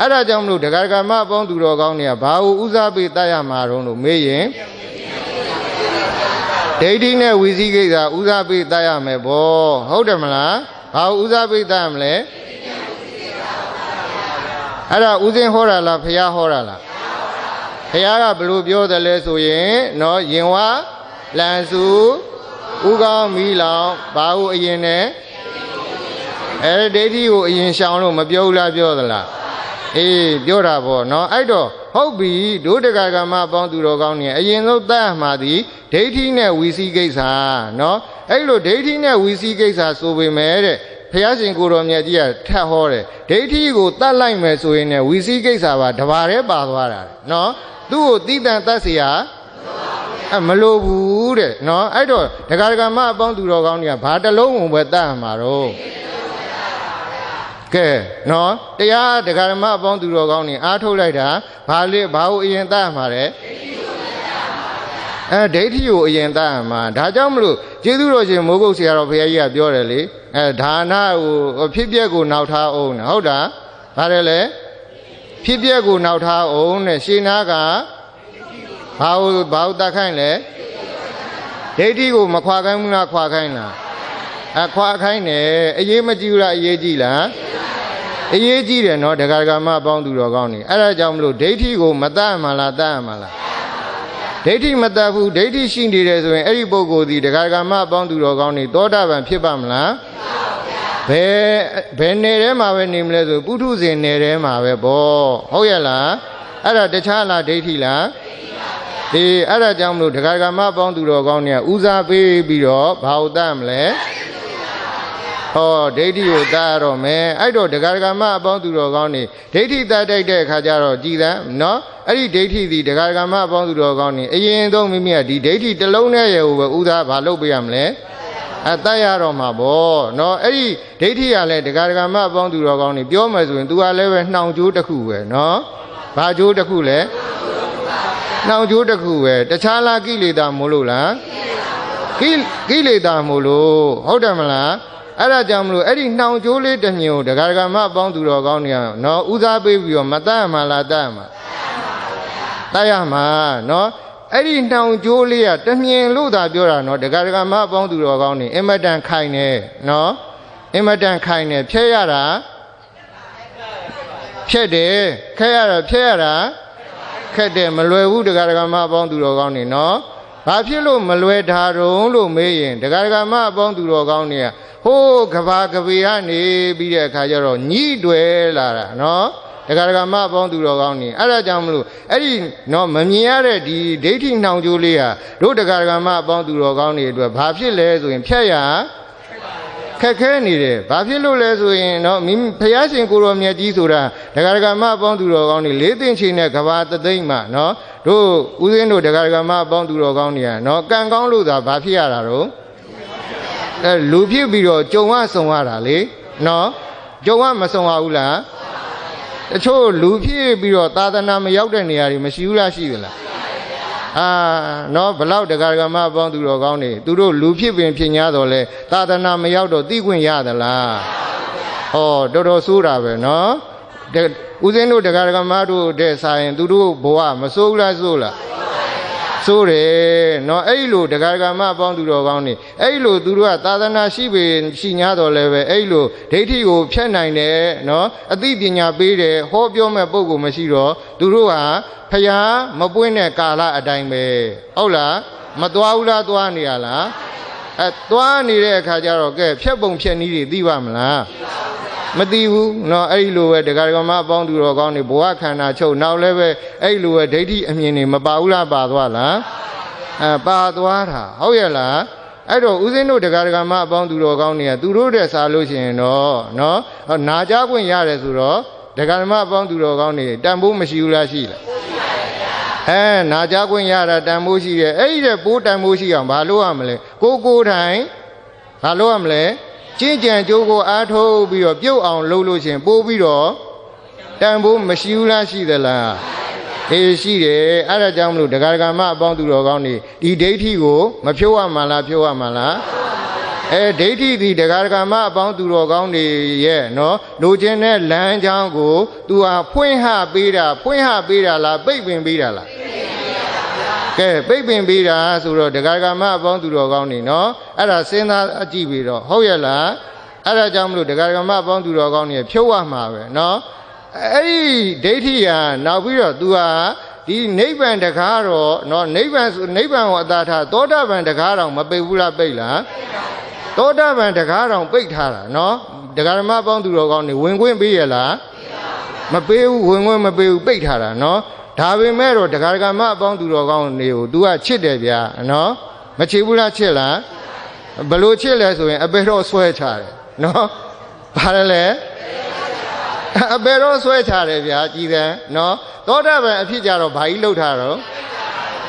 အဲ့ဒါကြောင့်မလို့တရားကမ္မပေါင်းသူတော်ကောင်းတွေကဘာလို့ဦးစားပေးတတ်ရမှာတော့လို့မေးရင်ဒိဋ္ဌိနဲ့ဝီစီကိစ္စဦးစားပေးတတ်ရမယ်ပေါ့ဟုတ်တယ်မလားဘာလို့ဦးစားပေးတတ်ရမလဲအဲ့ဒါဦးစင်းဟောတာလားဖះဟောတာလားဖះကဘလို့ပြောတယ်လဲဆိုရင်နော်ယင်ဝလန်စုဥကောင်းမီလောင်ဘာဟုအရင်နဲ့အဲ့ဒိဋ္ဌိကိုအရင်ရှောင်လို့မပြောဘူးလားပြောသလားအေးပြောတာပေါ့နော်အဲ့တော့ဟုတ်ပြီဒုဒကကမ္မပေါင်းသူတော်ကောင်းနေအရင်ဆုံးတတ်မှာဒီဒိဋ္ဌိနဲ့ဝီစီကိစ္စနော်အဲ့လိုဒိဋ္ဌိနဲ့ဝီစီကိစ္စဆိုပေမဲ့တဲ့ဘုရားရှင်ကိုတော်မြတ်ကြီးကထပ်ဟောတယ်ဒိဋ္ဌိကိုတတ်လိုက်မယ်ဆိုရင်လည်းဝီစီကိစ္စပါတဘာတည်းပါသွားတာနော်သူ့ကိုတိတန်တတ်เสียမလိုဘူးတဲ့နော်အဲ့တော့ဒကာဒကာမအပေါင်းသူတော်ကောင်းတွေကဘာတလုံးဝင်ပဲတတ်မှာတော့ကဲနော်တရားဒကာဓမ္မအပေါင်းသူတော်ကောင်းတွေအားထုတ်လိုက်တာဘာလို့အရင်တတ်မှာလဲဒိဋ္ဌိကိုအရင်တတ်မှာဒါကြောင့်မလို့ကျေးဇူးတော်ရှင်မိုးကုတ်ဆရာတော်ဘုရားကြီးကပြောတယ်လေဒါနကိုဖြစ်ပျက်ကိုနောက်ထားအောင်ဟုတ်တာဗါတယ်လေဖြစ်ပျက်ကိုနောက်ထားအောင်တဲ့ရှင်နာကဘာလို့တတ်ခိုင်းလဲဒိဋ္ဌိကိုမခွာခိုင်းဘူးလားခွာခိုင်းလားခွာခိုင်းတယ်အရေးမကြည့်ဘူးလားအရေးကြည့်လားအရေးကြီးတယ်နော်ဒကာဒကာမပေါင်းသူတော်ကောင်းနေအဲ့ဒါကြောင့်မလို့ဒိဋ္ဌိကိုမတတ်မှလားတတ်မှလားဒိဋ္ဌိမတတ်ဘူးဒိဋ္ဌိရှိနေတယ်ဆိုရင်အဲ့ဒီပုဂ္ဂိုလ်ဒီဒကာဒကာမပေါင်းသူတော်ကောင်းနေသောတာပန်ဖြစ်ပါမလားဘယ်နယ်ထဲမှာပဲနေမလဲဆိုပုထုဇဉ်နယ်ထဲမှာပဲပေါ့ဟုတ်ရဲ့လားအဲ့ဒါတခြားလားဒိဋ္ဌိလားဒီအဲ့ဒါကြောင့်မလို့ဒကာဒကာမပေါင်းသူတော်ကောင်းနေဦးစားပေးပြီးတော့ဘာလို့တတ်မလဲဟောဒိဋ္ဌိကိုတတ်ရတော့မယ်အဲ့တော့ဒကာဒကာမအပေါင်းသူတော်ကောင်းနေဒိဋ္ဌိတတ်တိုက်တဲ့အခါကျတော့ကြည်သံနော်အဲ့ဒီဒိဋ္ဌိဒီဒကာဒကာမအပေါင်းသူတော်ကောင်းနေအရင်ဆုံးမိမိကဒီဒိဋ္ဌိတစ်လုံးနဲ့ရေကိုပဲဥသာဘာလုပ်ပေးရမလဲတတ်ရတော့မှာပေါ့နော်အဲ့ဒီဒိဋ္ဌိကလည်းဒကာဒကာမအပေါင်းသူတော်ကောင်းနေပြောမယ်ဆိုရင် तू ကလည်းပဲနှောင်ကြိုးတစ်ခုပဲနော်ဘာကြိုးတစ်ခုလဲနှောင်ကြိုးတစ်ခုပဲတခြားလားကိလေသာမို့လို့လားကိလေသာမို့လို့ဟုတ်တယ်မလားအဲ့ဒါကြောင့်မလို့အဲ့ဒီနှောင်ကြိုးလေးတစ်ညို့ဒကာဒကာမအပေါင်းသူတော်ကောင်းနေရနော်ဦးစားပေးပြီးတော့မတတ်မှလားတတ်မှတတ်ရမှာနော်အဲ့ဒီနှောင်ကြိုးလေးကတမြင်လို့သာပြောတာနော်ဒကာဒကာမအပေါင်းသူတော်ကောင်းနေအင်မတန်ခိုင်နေနော်အင်မတန်ခိုင်နေဖြဲရတာဖြက်တယ်ခဲရတာဖြဲရတာခက်တယ်မလွယ်ဘူးဒကာဒကာမအပေါင်းသူတော်ကောင်းနေနော်ဘာဖြစ်လို့မလွယ်တာတုံးလို့မေးရင်ဒကာဒကာမအပေါင်းသူတော်ကောင်းနေဟိုးကဘာကပေကနေပြီးတဲ့အခါကျတော့ညှိတွယ်လာတာနော်ဒကာဒကာမအပေါင်းသူတော်ကောင်းနေအဲ့ဒါကြောင့်မလို့အဲ့ဒီနော်မမြင်ရတဲ့ဒီဒိဋ္ဌိနှောင်ကြိုးလေးဟာတို့ဒကာဒကာမအပေါင်းသူတော်ကောင်းနေအတွက်ဘာဖြစ်လဲဆိုရင်ဖြတ်ရခက်ခဲနေတယ်ဘာဖြစ်လို့လဲဆိုရင်နော်ဘုရားရှင်ကိုရောမြတ်ကြီးဆိုတာဒကာဒကာမအပေါင်းသူတော်ကောင်းနေလေးသိမ့်ချင်းနဲ့ကဘာတသိမ့်မှနော်တို့ဦးဇင်းတို့ဒကာဒကာမအပေါင်းသူတော်ကောင်းနေရနော်ကံကောင်းလို့သာဘာဖြစ်ရတာတော့လူဖြစ်ပြီးတော့ကြုံဝဆုံရတာလေနော်ကြုံဝမဆုံရဘူးလားတချို့လူဖြစ်ပြီးတော့သာသနာမရောက်တဲ့နေရာတွေမရှိဘူးလားရှိသလားနော်ဘလောက်ဒကာဒကာမအပေါင်းသူတော်ကောင်းနေသူတို့လူဖြစ်ပင်ဖြစ်냐တော့လဲသာသနာမရောက်တော့သိခွင့်ရသလားဟောတော်တော်ဆိုးတာပဲနော်ဦးဇင်းတို့ဒကာဒကာမတို့တဲ့ဆိုင်သူတို့ဘဝမဆိုးလားဆိုးလား ဆိုတယ်နော်အဲ့လိုတရားကမအပေါင်းသူတော်ကောင်းနေအဲ့လိုသူတို့ကသာသနာရှိပေရှိ냐တော်လည်းပဲအဲ့လိုဒိဋ္ဌိကိုဖျက်နိုင်တယ်နော်အသိပညာပေးတယ်ဟောပြောမဲ့ပုဂ္ဂိုလ်မရှိတော့သူတို့ဟာဖျားမပွင့်တဲ့ကာလအတိုင်းပဲဟုတ်လားမသွားဘူးလားသွားနေရလားသွားနေတဲ့အခါကျတော့ကဲဖြတ်ပုံဖြတ်နည်းတွေသိပါမလားမသိဘူးเนาะအဲ့လိုပဲတရားကမအပေါင်းသူတော်ကောင်းတွေဘဝခန္ဓာချုပ်နောက်လည်းပဲအဲ့လိုပဲဒိဋ္ဌိအမြင်တွေမပါဘူးလားပါသွားလားပါသွားတာဟုတ်ရဲ့လားအဲ့တော့ဦးဇင်းတို့တရားကမအပေါင်းသူတော်ကောင်းတွေကသူတို့တဲ့စားလို့ရှိရင်တော့เนาะနာကြခွင့်ရတယ်ဆိုတော့တရားကမအပေါင်းသူတော်ကောင်းတွေတန်ဖိုးမရှိဘူးလားရှိလားနာကြခွင့်ရတာတန်ဖိုးရှိတယ်အဲ့ဒီတဲ့ပိုးတန်ဖိုးရှိအောင်ဘာလို့ရမလဲကိုတိုင်ဘာလို့ရမလဲကျင့်ကြံကြိုးကိုအားထုတ်ပြီးတော့ပြုတ်အောင်လုပ်လို့ရှင်ပို့ပြီးတော့တန်ဖိုးမရှိဘူးလားရှိသလားရှိတယ်အဲ့ဒါကြောင့်မလို့တရားကမအပေါင်းသူတော်ကောင်းတွေဒီဒိဋ္ဌိကိုမဖြိုးရမှာလားဖြိုးရမှာလားဒိဋ္ဌိဒီတရားကမအပေါင်းသူတော်ကောင်းတွေရဲ့နော်လိုချင်တဲ့လမ်းကြောင်းကိုသူဟာဖွင့်ဟပေးတာလားပိတ်ပင်ပေးတာလားကဲပိတ်ပင်ပေးတာဆိုတော့တရားကမအပေါင်းသူတော်ကောင်းနေနော်အဲ့ဒါစဉ်းစားအကြည့်ပြီးတော့ဟုတ်ရဲ့လားအဲ့ဒါကြောင့်မလို့တရားကမအပေါင်းသူတော်ကောင်းနေဖြုတ်ရမှာပဲနော်အဲ့ဒီဒိဋ္ဌိဟာနောက်ပြီးတော့ तू ဟာဒီနိဗ္ဗာန်တကားတော့နော်နိဗ္ဗာန်ကိုအသာထားသောတာပန်တကားတော့မပိတ်ဘူးလားပိတ်လားသောတာပန်တကားတော့ပိတ်ထားတာနော်တရားကမအပေါင်းသူတော်ကောင်းနေဝင်ခွင့်ပေးရလားမပေးဘူးဝင်ခွင့်မပေးဘူးပိတ်ထားတာနော်ဒါပေမဲ့တော့တရားကမအပေါင်းသူတော်ကောင်းတွေကို तू ကချစ်တယ်ဗျာနော်မချစ်ဘူးလားချစ်လားဘလို့ချစ်လဲဆိုရင်အပေတော့ဆွဲချတယ်နော်ဘာလဲအပေတော့ဆွဲချတယ်ဗျာကြည်တယ်နော်သောတာပန်အဖြစ်ကြတော့ဘာကြီးလှုပ်ထားတော့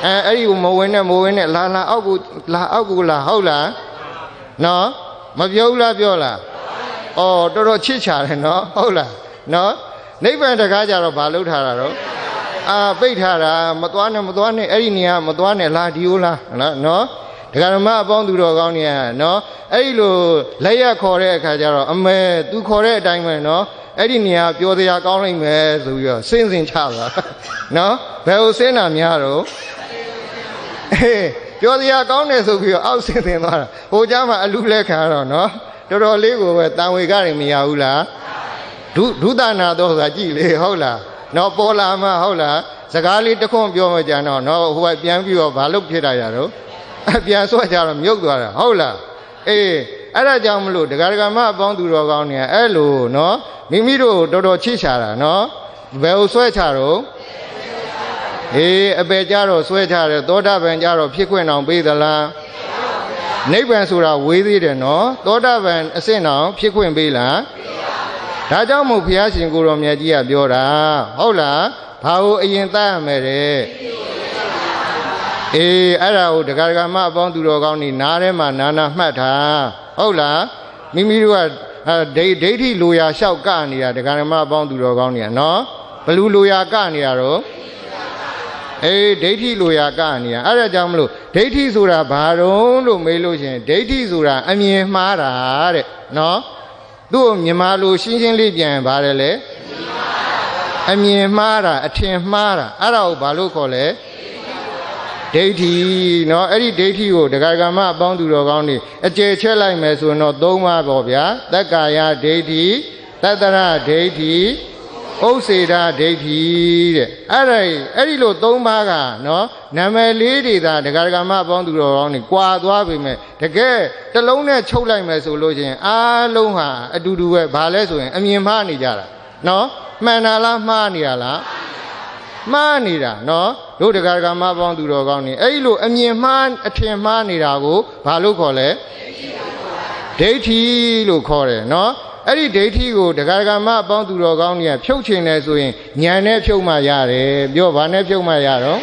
အဲ့ဒီကိုမဝင်နဲ့လာအောက်ကိုလာဟုတ်လားနော်မပြောဘူးလားပြောလားတော်တော်ချစ်ချတယ်နော်ဟုတ်လားနော်နိဗ္ဗာန်တကားကြတော့ဘာလှုပ်ထားတာတော့ပိတ်ထားတာမသွားနဲ့အဲ့ဒီနေရာမသွားနဲ့လာဒီကိုလားနော်တရားဓမ္မအပေါင်းသူတော်ကောင်းတွေကနော်အဲ့ဒီလိုလက်ရခေါ်တဲ့အခါကျတော့အမေသူခေါ်တဲ့အတိုင်းပဲနော်အဲ့ဒီနေရာပြောတရားကောင်းလိုက်မယ်ဆိုပြီးတော့စဉ်းချသွားနော်ဘယ်ကိုစဉ်းတာများတော့ပြောတရားကောင်းတယ်ဆိုပြီးတော့အောက်စဉ်းသွားတာဟိုကြားမှာအလူလက်ခံတော့နော်တော်တော်လေးကိုပဲတန်ဝေကတွေမရဘူးလားဒုသနာတော့ဆိုတာကြည့်လေဟုတ်လားနော်ပေါ်လာမှဟုတ်လားစကားလေးတစ်ခွန်းပြောမှကြတော့နော်ဟိုကပြန်ပြီးတော့ဘာလို့ဖြစ်တာရတော့ပြန်ဆွဲကြတော့မြုပ်သွားတာဟုတ်လားအဲ့ဒါကြောင့်မလို့တရားကမအပေါင်းသူတော်ကောင်းနေအဲ့လိုနော်မိမိတို့တော်တော်ချစ်ချတာနော်ဘယ်ကိုဆွဲချတော့အပေကြတော့ဆွဲချတယ်သောတာပန်ကြတော့ဖြစ်ခွင့်အောင်ပေးသလားနိဗ္ဗာန်ဆိုတာဝေးသေးတယ်နော်သောတာပန်အဆင့်အောင်ဖြစ်ခွင့်ပေးလားဒါကြောင့်မို့ဘုရားရှင်ကိုရောမြတ်ကြီးကပြောတာဟုတ်လားဘာလို့အရင်သတ်ရမယ်တဲ့အဲ့ဒါကိုတရားကမအပေါင်းသူတော်ကောင်းနေနားထဲမှာနာမှတ်တာဟုတ်လားမိမိတို့ကဒိဋ္ဌိလိုရာလျှောက်ကနေတာတရားကမအပေါင်းသူတော်ကောင်းနေတာနော်ဘလူလိုရာကနေတာတော့ဒိဋ္ဌိလိုရာကနေတာအဲ့ဒါကြောင့်မလို့ဒိဋ္ဌိဆိုတာဘာတုံးလို့မေးလို့ရှင်ဒိဋ္ဌိဆိုတာအမြင်မှားတာတဲ့နော်သူ့ကိုမြန်မာလိုရှင်းလေးပြန်ပါတယ်လေအမြင်မှားတာအထင်မှားတာအဲ့ဒါကိုဘာလို့ခေါ်လဲဒိဋ္ဌိနော်အဲ့ဒီဒိဋ္ဌိကိုတရားကမအပေါင်းသူတော်ကောင်းတွေအကျယ်ချက်လိုက်မယ်ဆိုရင်တော့၃ပါးပေါ့ဗျာသက္ကာယဒိဋ္ဌိသတ္တရဒိဋ္ဌိဥစ္စေဒဒိဋ္ဌိတဲ့အဲ့ဒီလို၃ပါးကနော်နာမည်လေးတွေသာတရားကမအပေါင်းသူတော်ကောင်းတွေကွာသွားပြီမဲ့တကယ်တစ်လုံးနဲ့ချုပ်လိုက်မယ်ဆိုလို့ချင်းအားလုံးဟာအတူတူပဲဘာလဲဆိုရင်အမြင်မှားနေကြတာနော်မှန်တာလားမှားနေတာလားမှားနေတာနော်တို့တရားကမအပေါင်းသူတော်ကောင်းတွေအဲ့ဒီလိုအမြင်မှားအထင်မှားနေတာကိုဘာလို့ခေါ်လဲဒိဋ္ဌိလို့ခေါ်တယ်နော်အဲ့ဒီဒိဋ္ဌိကိုတရားကမအပေါင်းသူတော်ကောင်းတွေကဖြုတ်ချင်တယ်ဆိုရင်ဉာဏ်နဲ့ဖြုတ်မှရတယ်ပြောဘာနဲ့ဖြုတ်မှရတော့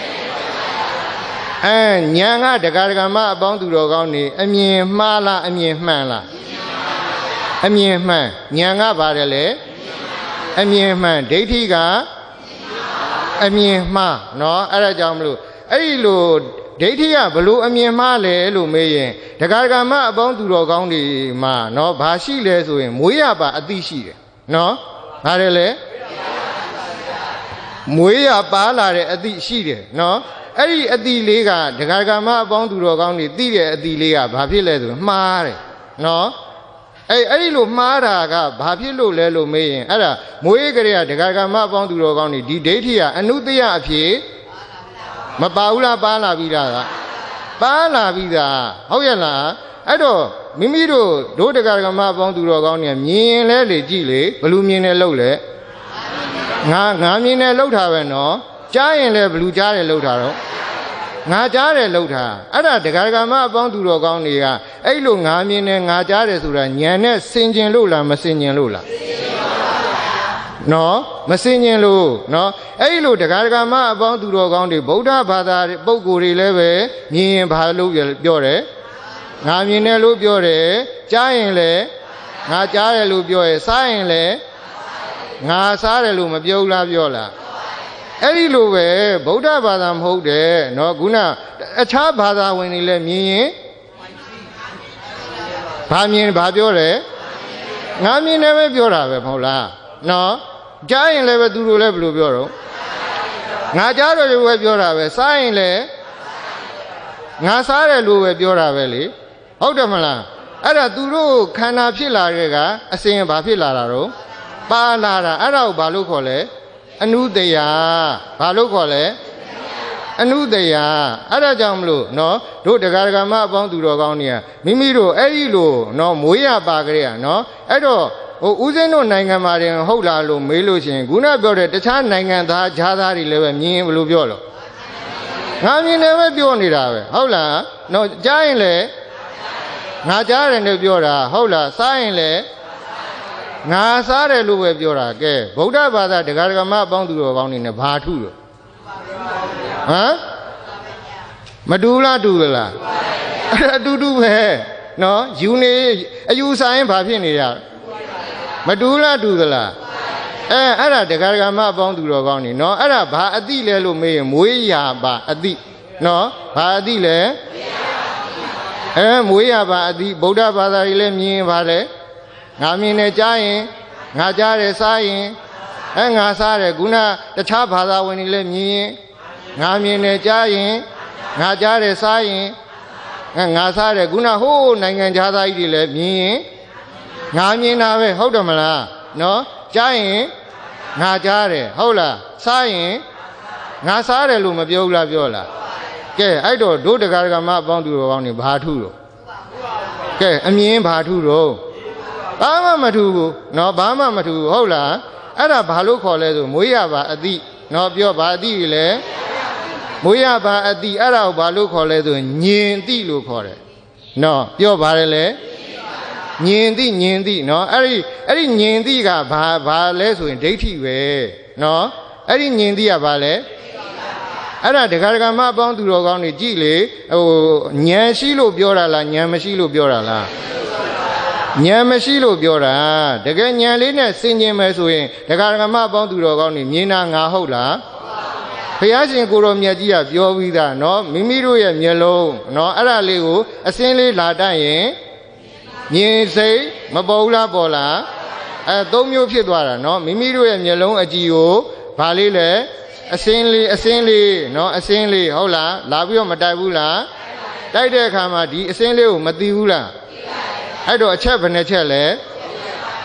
ဉာဏ်ကတရားကမအပေါင်းသူတော်ကောင်းတွေအမြင်မှားလားအမြင်မှန်လားအမြင်မှန်ဉာဏ်ကပါတယ်လေအမြင်မှန်ဒိဋ္ဌိကအမြင်မှားနော်အဲ့ဒါကြောင့်မလို့အဲ့ဒီလိုဒိဋ္ဌိကဘလို့အမြင်မှားလဲလို့မေးရင်တရားကမအပေါင်းသူတော်ကောင်းတွေမှာနော်ဘာရှိလဲဆိုရင်မွေးရပါအသိရှိတယ်နော်ဘာလဲမွေးရပါလာတဲ့အသိရှိတယ်နော် အဲ့ဒီအတိလေးကဒကာဒကာမအပေါင်းသူတော်ကောင်းတွေသိတဲ့အတိလေးကဘာဖြစ်လဲဆိုမှားတယ်နော်အဲ့ဒီလိုမှားတာကဘာဖြစ်လို့လဲလို့မေးရင်အဲ့ဒါမွေးကလေးကဒကာဒကာမအပေါင်းသူတော်ကောင်းတွေဒီဒိဋ္ဌိကအနုတ္တယအဖြစ်မပါဘူးလားပါလာပြီးတာကပါလာပြီးတာဟုတ်ရဲ့လားအဲ့တော့မိမိတို့ဒကာဒကာမအပေါင်းသူတော်ကောင်းတွေမြင်ရင်လဲလေကြည့်လေဘလူမြင်တယ်လို့လေငါမြင်တယ်လို့ထားပဲနော်ကြားရင်လဲဘလူကြားတယ်လို့ထားတော့ငါကြားတယ်လို့ထားအဲ့ဒါဒကာဒကာမအပေါင်းသူတော်ကောင်းတွေကအဲ့လိုငါမြင်တယ်ငါကြားတယ်ဆိုတာညံနဲ့စင်ကျင်လို့လားမစင်ကျင်လို့လားနော်မစင်ကျင်လို့နော်အဲ့လိုဒကာဒကာမအပေါင်းသူတော်ကောင်းတွေဗုဒ္ဓဘာသာပုဂ္ဂိုလ်တွေလည်းပဲမြင်ရင်ဘာလို့ပြောတယ်ငါမြင်တယ်လို့ပြောတယ်ကြားရင်လည်းငါကြားတယ်လို့ပြောရဲစားရင်လည်းငါစားတယ်လို့မပြောဘူးလားပြောလားအဲ့ဒီလိုပဲဗုဒ္ဓဘာသာမဟုတ်တယ်နော်ခုနအခြားဘာသာဝင်တွေလည်းမြင်ရင်ဘာမြင်ဘာပြောတယ်ငါမြင်တယ်ပဲပြောတာပဲမဟုတ်လားနော်ကြားရင်လည်းပဲသူတို့လည်းဘယ်လိုပြောတော့ငါကြားတယ်လို့ပဲပြောတာပဲစားရင်လည်းငါစားတယ်လို့ပဲပြောတာပဲလေဟုတ်တယ်မလားအဲ့ဒါသူတို့ခန္ဓာဖြစ်လာတဲ့ကအစဉ်ဘာဖြစ်လာတာတော့ပါလာတာအဲ့ဒါကိုဘာလို့ခေါ်လဲအနုတ္တယဘာလို့ခေါ်လဲအနုတ္တယအဲ့ဒါကြောင့်မလို့နော်တို့ဒကာဒကာမအပေါင်းသူတော်ကောင်းတွေကမိမိတို့အဲ့ဒီလိုနော်မွေးရပါကြရနော်အဲ့တော့ဦးဇင်းတို့နိုင်ငံမှာတင်ဟုတ်လားလို့မေးလို့ရှိရင်ခုနပြောတဲ့တခြားနိုင်ငံသားဂျားသားတွေလည်းပဲမြင်ဘယ်လိုပြောလို့ငါမြင်တယ်ပဲပြောနေတာပဲဟုတ်လားနော်ကြားရင်လည်းငါကြားတယ်လို့ပြောတာဟုတ်လားစားရင်လည်းငါစားတယ်လို့ပဲပြောတာကဲဗုဒ္ဓဘာသာဒကာဒကာမအပေါင်းသူတော်ကောင်းတွေနဲ့ဘာထူးလို့ဟမ်မတူလားတူလားအတူတူပဲနော်ယူနေအယူဆိုင်ဘာဖြစ်နေရမတူလားတူသလားအဲ့ဒါဒကာဒကာမအပေါင်းသူတော်ကောင်းတွေနော်အဲ့ဒါဘာအတိလဲလို့မေးရင်မွေးရပါအတိနော်ဘာအတိလဲမွေးရပါအတိဗုဒ္ဓဘာသာတွေလည်းမြင်ပါလေငါမြင်တယ်ကြားရင်ငါကြားတယ်စားရင်ငါစားတယ်ခုနတခြားဘာသာဝင်တွေလည်းမြင်ရင်ငါမြင်တယ်ကြားရင်ငါကြားတယ်စားရင်ငါစားတယ်ခုနဟိုးနိုင်ငံခြားသားကြီးတွေလည်းမြင်ရင်ငါမြင်တာပဲဟုတ်တယ်မလားနော်ကြားရင်ငါကြားတယ်ဟုတ်လားစားရင်ငါစားတယ်လို့မပြောဘူးလားပြောလားကဲအဲ့တော့တို့တကားတကားမအပေါင်းသူတော်ကောင်းတွေဘာထူးတော့ကဲအမြင်ဘာထူးတော့ဘာမှမထူးဘူးနော်ဘာမှမထူးဘူးဟုတ်လားအဲ့ဒါဘာလို့ခေါ်လဲဆိုမွေးရပါအတိနော်ပြောဘာအတိလဲမွေးရပါအတိအဲ့ဒါကိုဘာလို့ခေါ်လဲဆိုညင်တိလို့ခေါ်တယ်နော်ပြောပါတယ်လေညင်တိနော်အဲ့ဒီညင်တိကဘာလဲဆိုရင်ဒိဋ္ဌိပဲနော်အဲ့ဒီညင်တိကဘာလဲအဲ့ဒါဒကာဒကာမအပေါင်းသူတော်ကောင်းတွေကြည့်လေဟိုဉာဏ်ရှိလို့ပြောတာလားဉာဏ်မရှိလို့ပြောတာလားဉာဏ်မရှိလို့ပြောတာတကယ်ဉာဏ်လေးနဲ့ဆင်ခြင်မယ်ဆိုရင်ဒကာဒကာမအပေါင်းသူတော်ကောင်းတွေမြင်တာငါဟုတ်လားဘုရားရှင်ကိုရောမြတ်ကြီးကပြောပြီးသားနော်မိမိတို့ရဲ့မျက်လုံးနော်အဲ့ဒါလေးကိုအစင်းလေးလာတတ်ရင်မြင်စိတ်မပေါ်လားပေါ်လားသုံးမျိုးဖြစ်သွားတာနော်မိမိတို့ရဲ့မျက်လုံးအကြည့်ကိုဘာလေးလဲအစင်းလေးနော်အစင်းလေးဟုတ်လားလာပြီးတော့မတိုက်ဘူးလားတိုက်တဲ့အခါမှာဒီအစင်းလေးကိုမသိဘူးလားအဲ့တော့အချက်ဘယ်နှချက်လဲ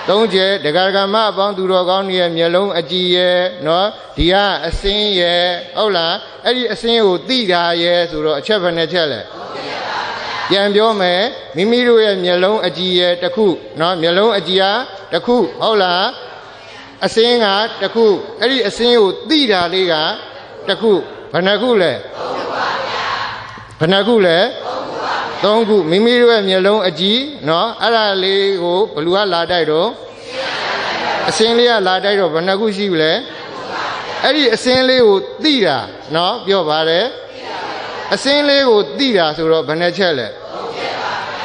သုံးချက်ဒကာဒကာမအပေါင်းသူတော်ကောင်းတွေရဲ့မျက်လုံးအကြည့်ရဲ့နော်ဒီကအစင်းရဲ့ဟုတ်လားအဲ့ဒီအစင်းကိုသိတာရဲ့ဆိုတော့အချက်ဘယ်နှချက်လဲပြန်ပြောမယ်မိမိတို့ရဲ့မျက်လုံးအကြည့်ရဲ့တစ်ခုနော်မျက်လုံးအကြည့်ဟာတစ်ခုဟုတ်လားအစင်းကတစ်ခုအဲ့ဒီအစင်းကိုသိတာလေးကတစ်ခုဘယ်နှခုလဲဘယ်နှခုလဲသုံးခုမိမိတို့ရဲ့မျက်လုံးအကြည့်နော်အဲ့ဒါလေးကိုဘလူကလာတိုက်တော့အစင်းလေးကလာတိုက်တော့ဘယ်နှခုရှိပြီလဲအဲ့ဒီအစင်းလေးကိုသိတာနော်ပြောပါတယ်အစင်းလေးကိုသိတာဆိုတော့ဘယ်နှချက်လဲ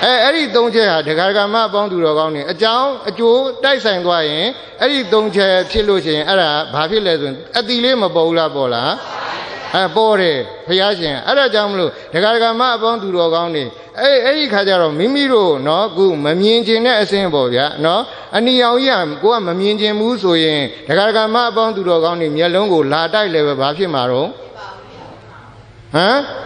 အဲ့ဒီသုံးချက်ဟာဒကာဒကာမအပေါင်းသူတော်ကောင်းနေအကြောင်းအကျိုးတိုက်ဆိုင်သွားရင်အဲ့ဒီသုံးချက်ဖြစ်လို့ရှိရင်အဲ့ဒါဘာဖြစ်လဲဆိုရင်အတိလေးမပေါ်ဘူးလားပေါ်လားပေါ်တယ်ဘုရားရှင်အဲ့ဒါကြောင့်မလို့ဒကာဒကာမအပေါင်းသူတော်ကောင်းနေအဲ့ဒီခါကျတော့မိမိတို့နော်ခုမမြင်ခြင်းတဲ့အစင်းပေါ့ဗျာနော်အနီအောင်ကြီးကကိုကမမြင်ခြင်းဘူးဆိုရင်ဒကာဒကာမအပေါင်းသူတော်ကောင်းနေမျက်လုံးကိုလာတိုက်လည်းပဲဘာဖြစ်မှာတော့ဟ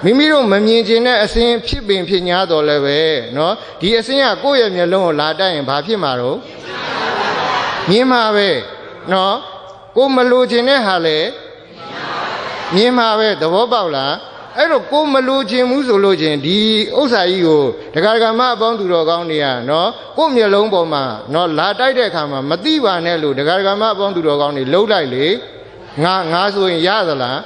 မိမိတို့မမြင်ခြင်းနဲ့အစဉ်ဖြစ်ပင်ဖြစ်냐တော်လည်းပဲနော်ဒီအစဉ်ကကိုယ့်ရဲ့မျက်လုံးကိုလာတိုက်ရင်ဘာဖြစ်မှာတော့မြင်မှာပဲနော်ကိုမလိုခြင်းနဲ့ဟာလေမြင်မှာပဲသဘောပေါက်လားအဲ့တော့ကိုမလိုခြင်းဘူးဆိုလို့ချင်းဒီဥစ္စာကြီးကိုဒကာဒကာမအပေါင်းသူတော်ကောင်းတွေကနော်ကိုမျက်လုံးပေါ်မှာနော်လာတိုက်တဲ့အခါမှာမသိပါနဲ့လို့ဒကာဒကာမအပေါင်းသူတော်ကောင်းတွေလှုပ်လိုက်လေငါဆိုရင်ရသလား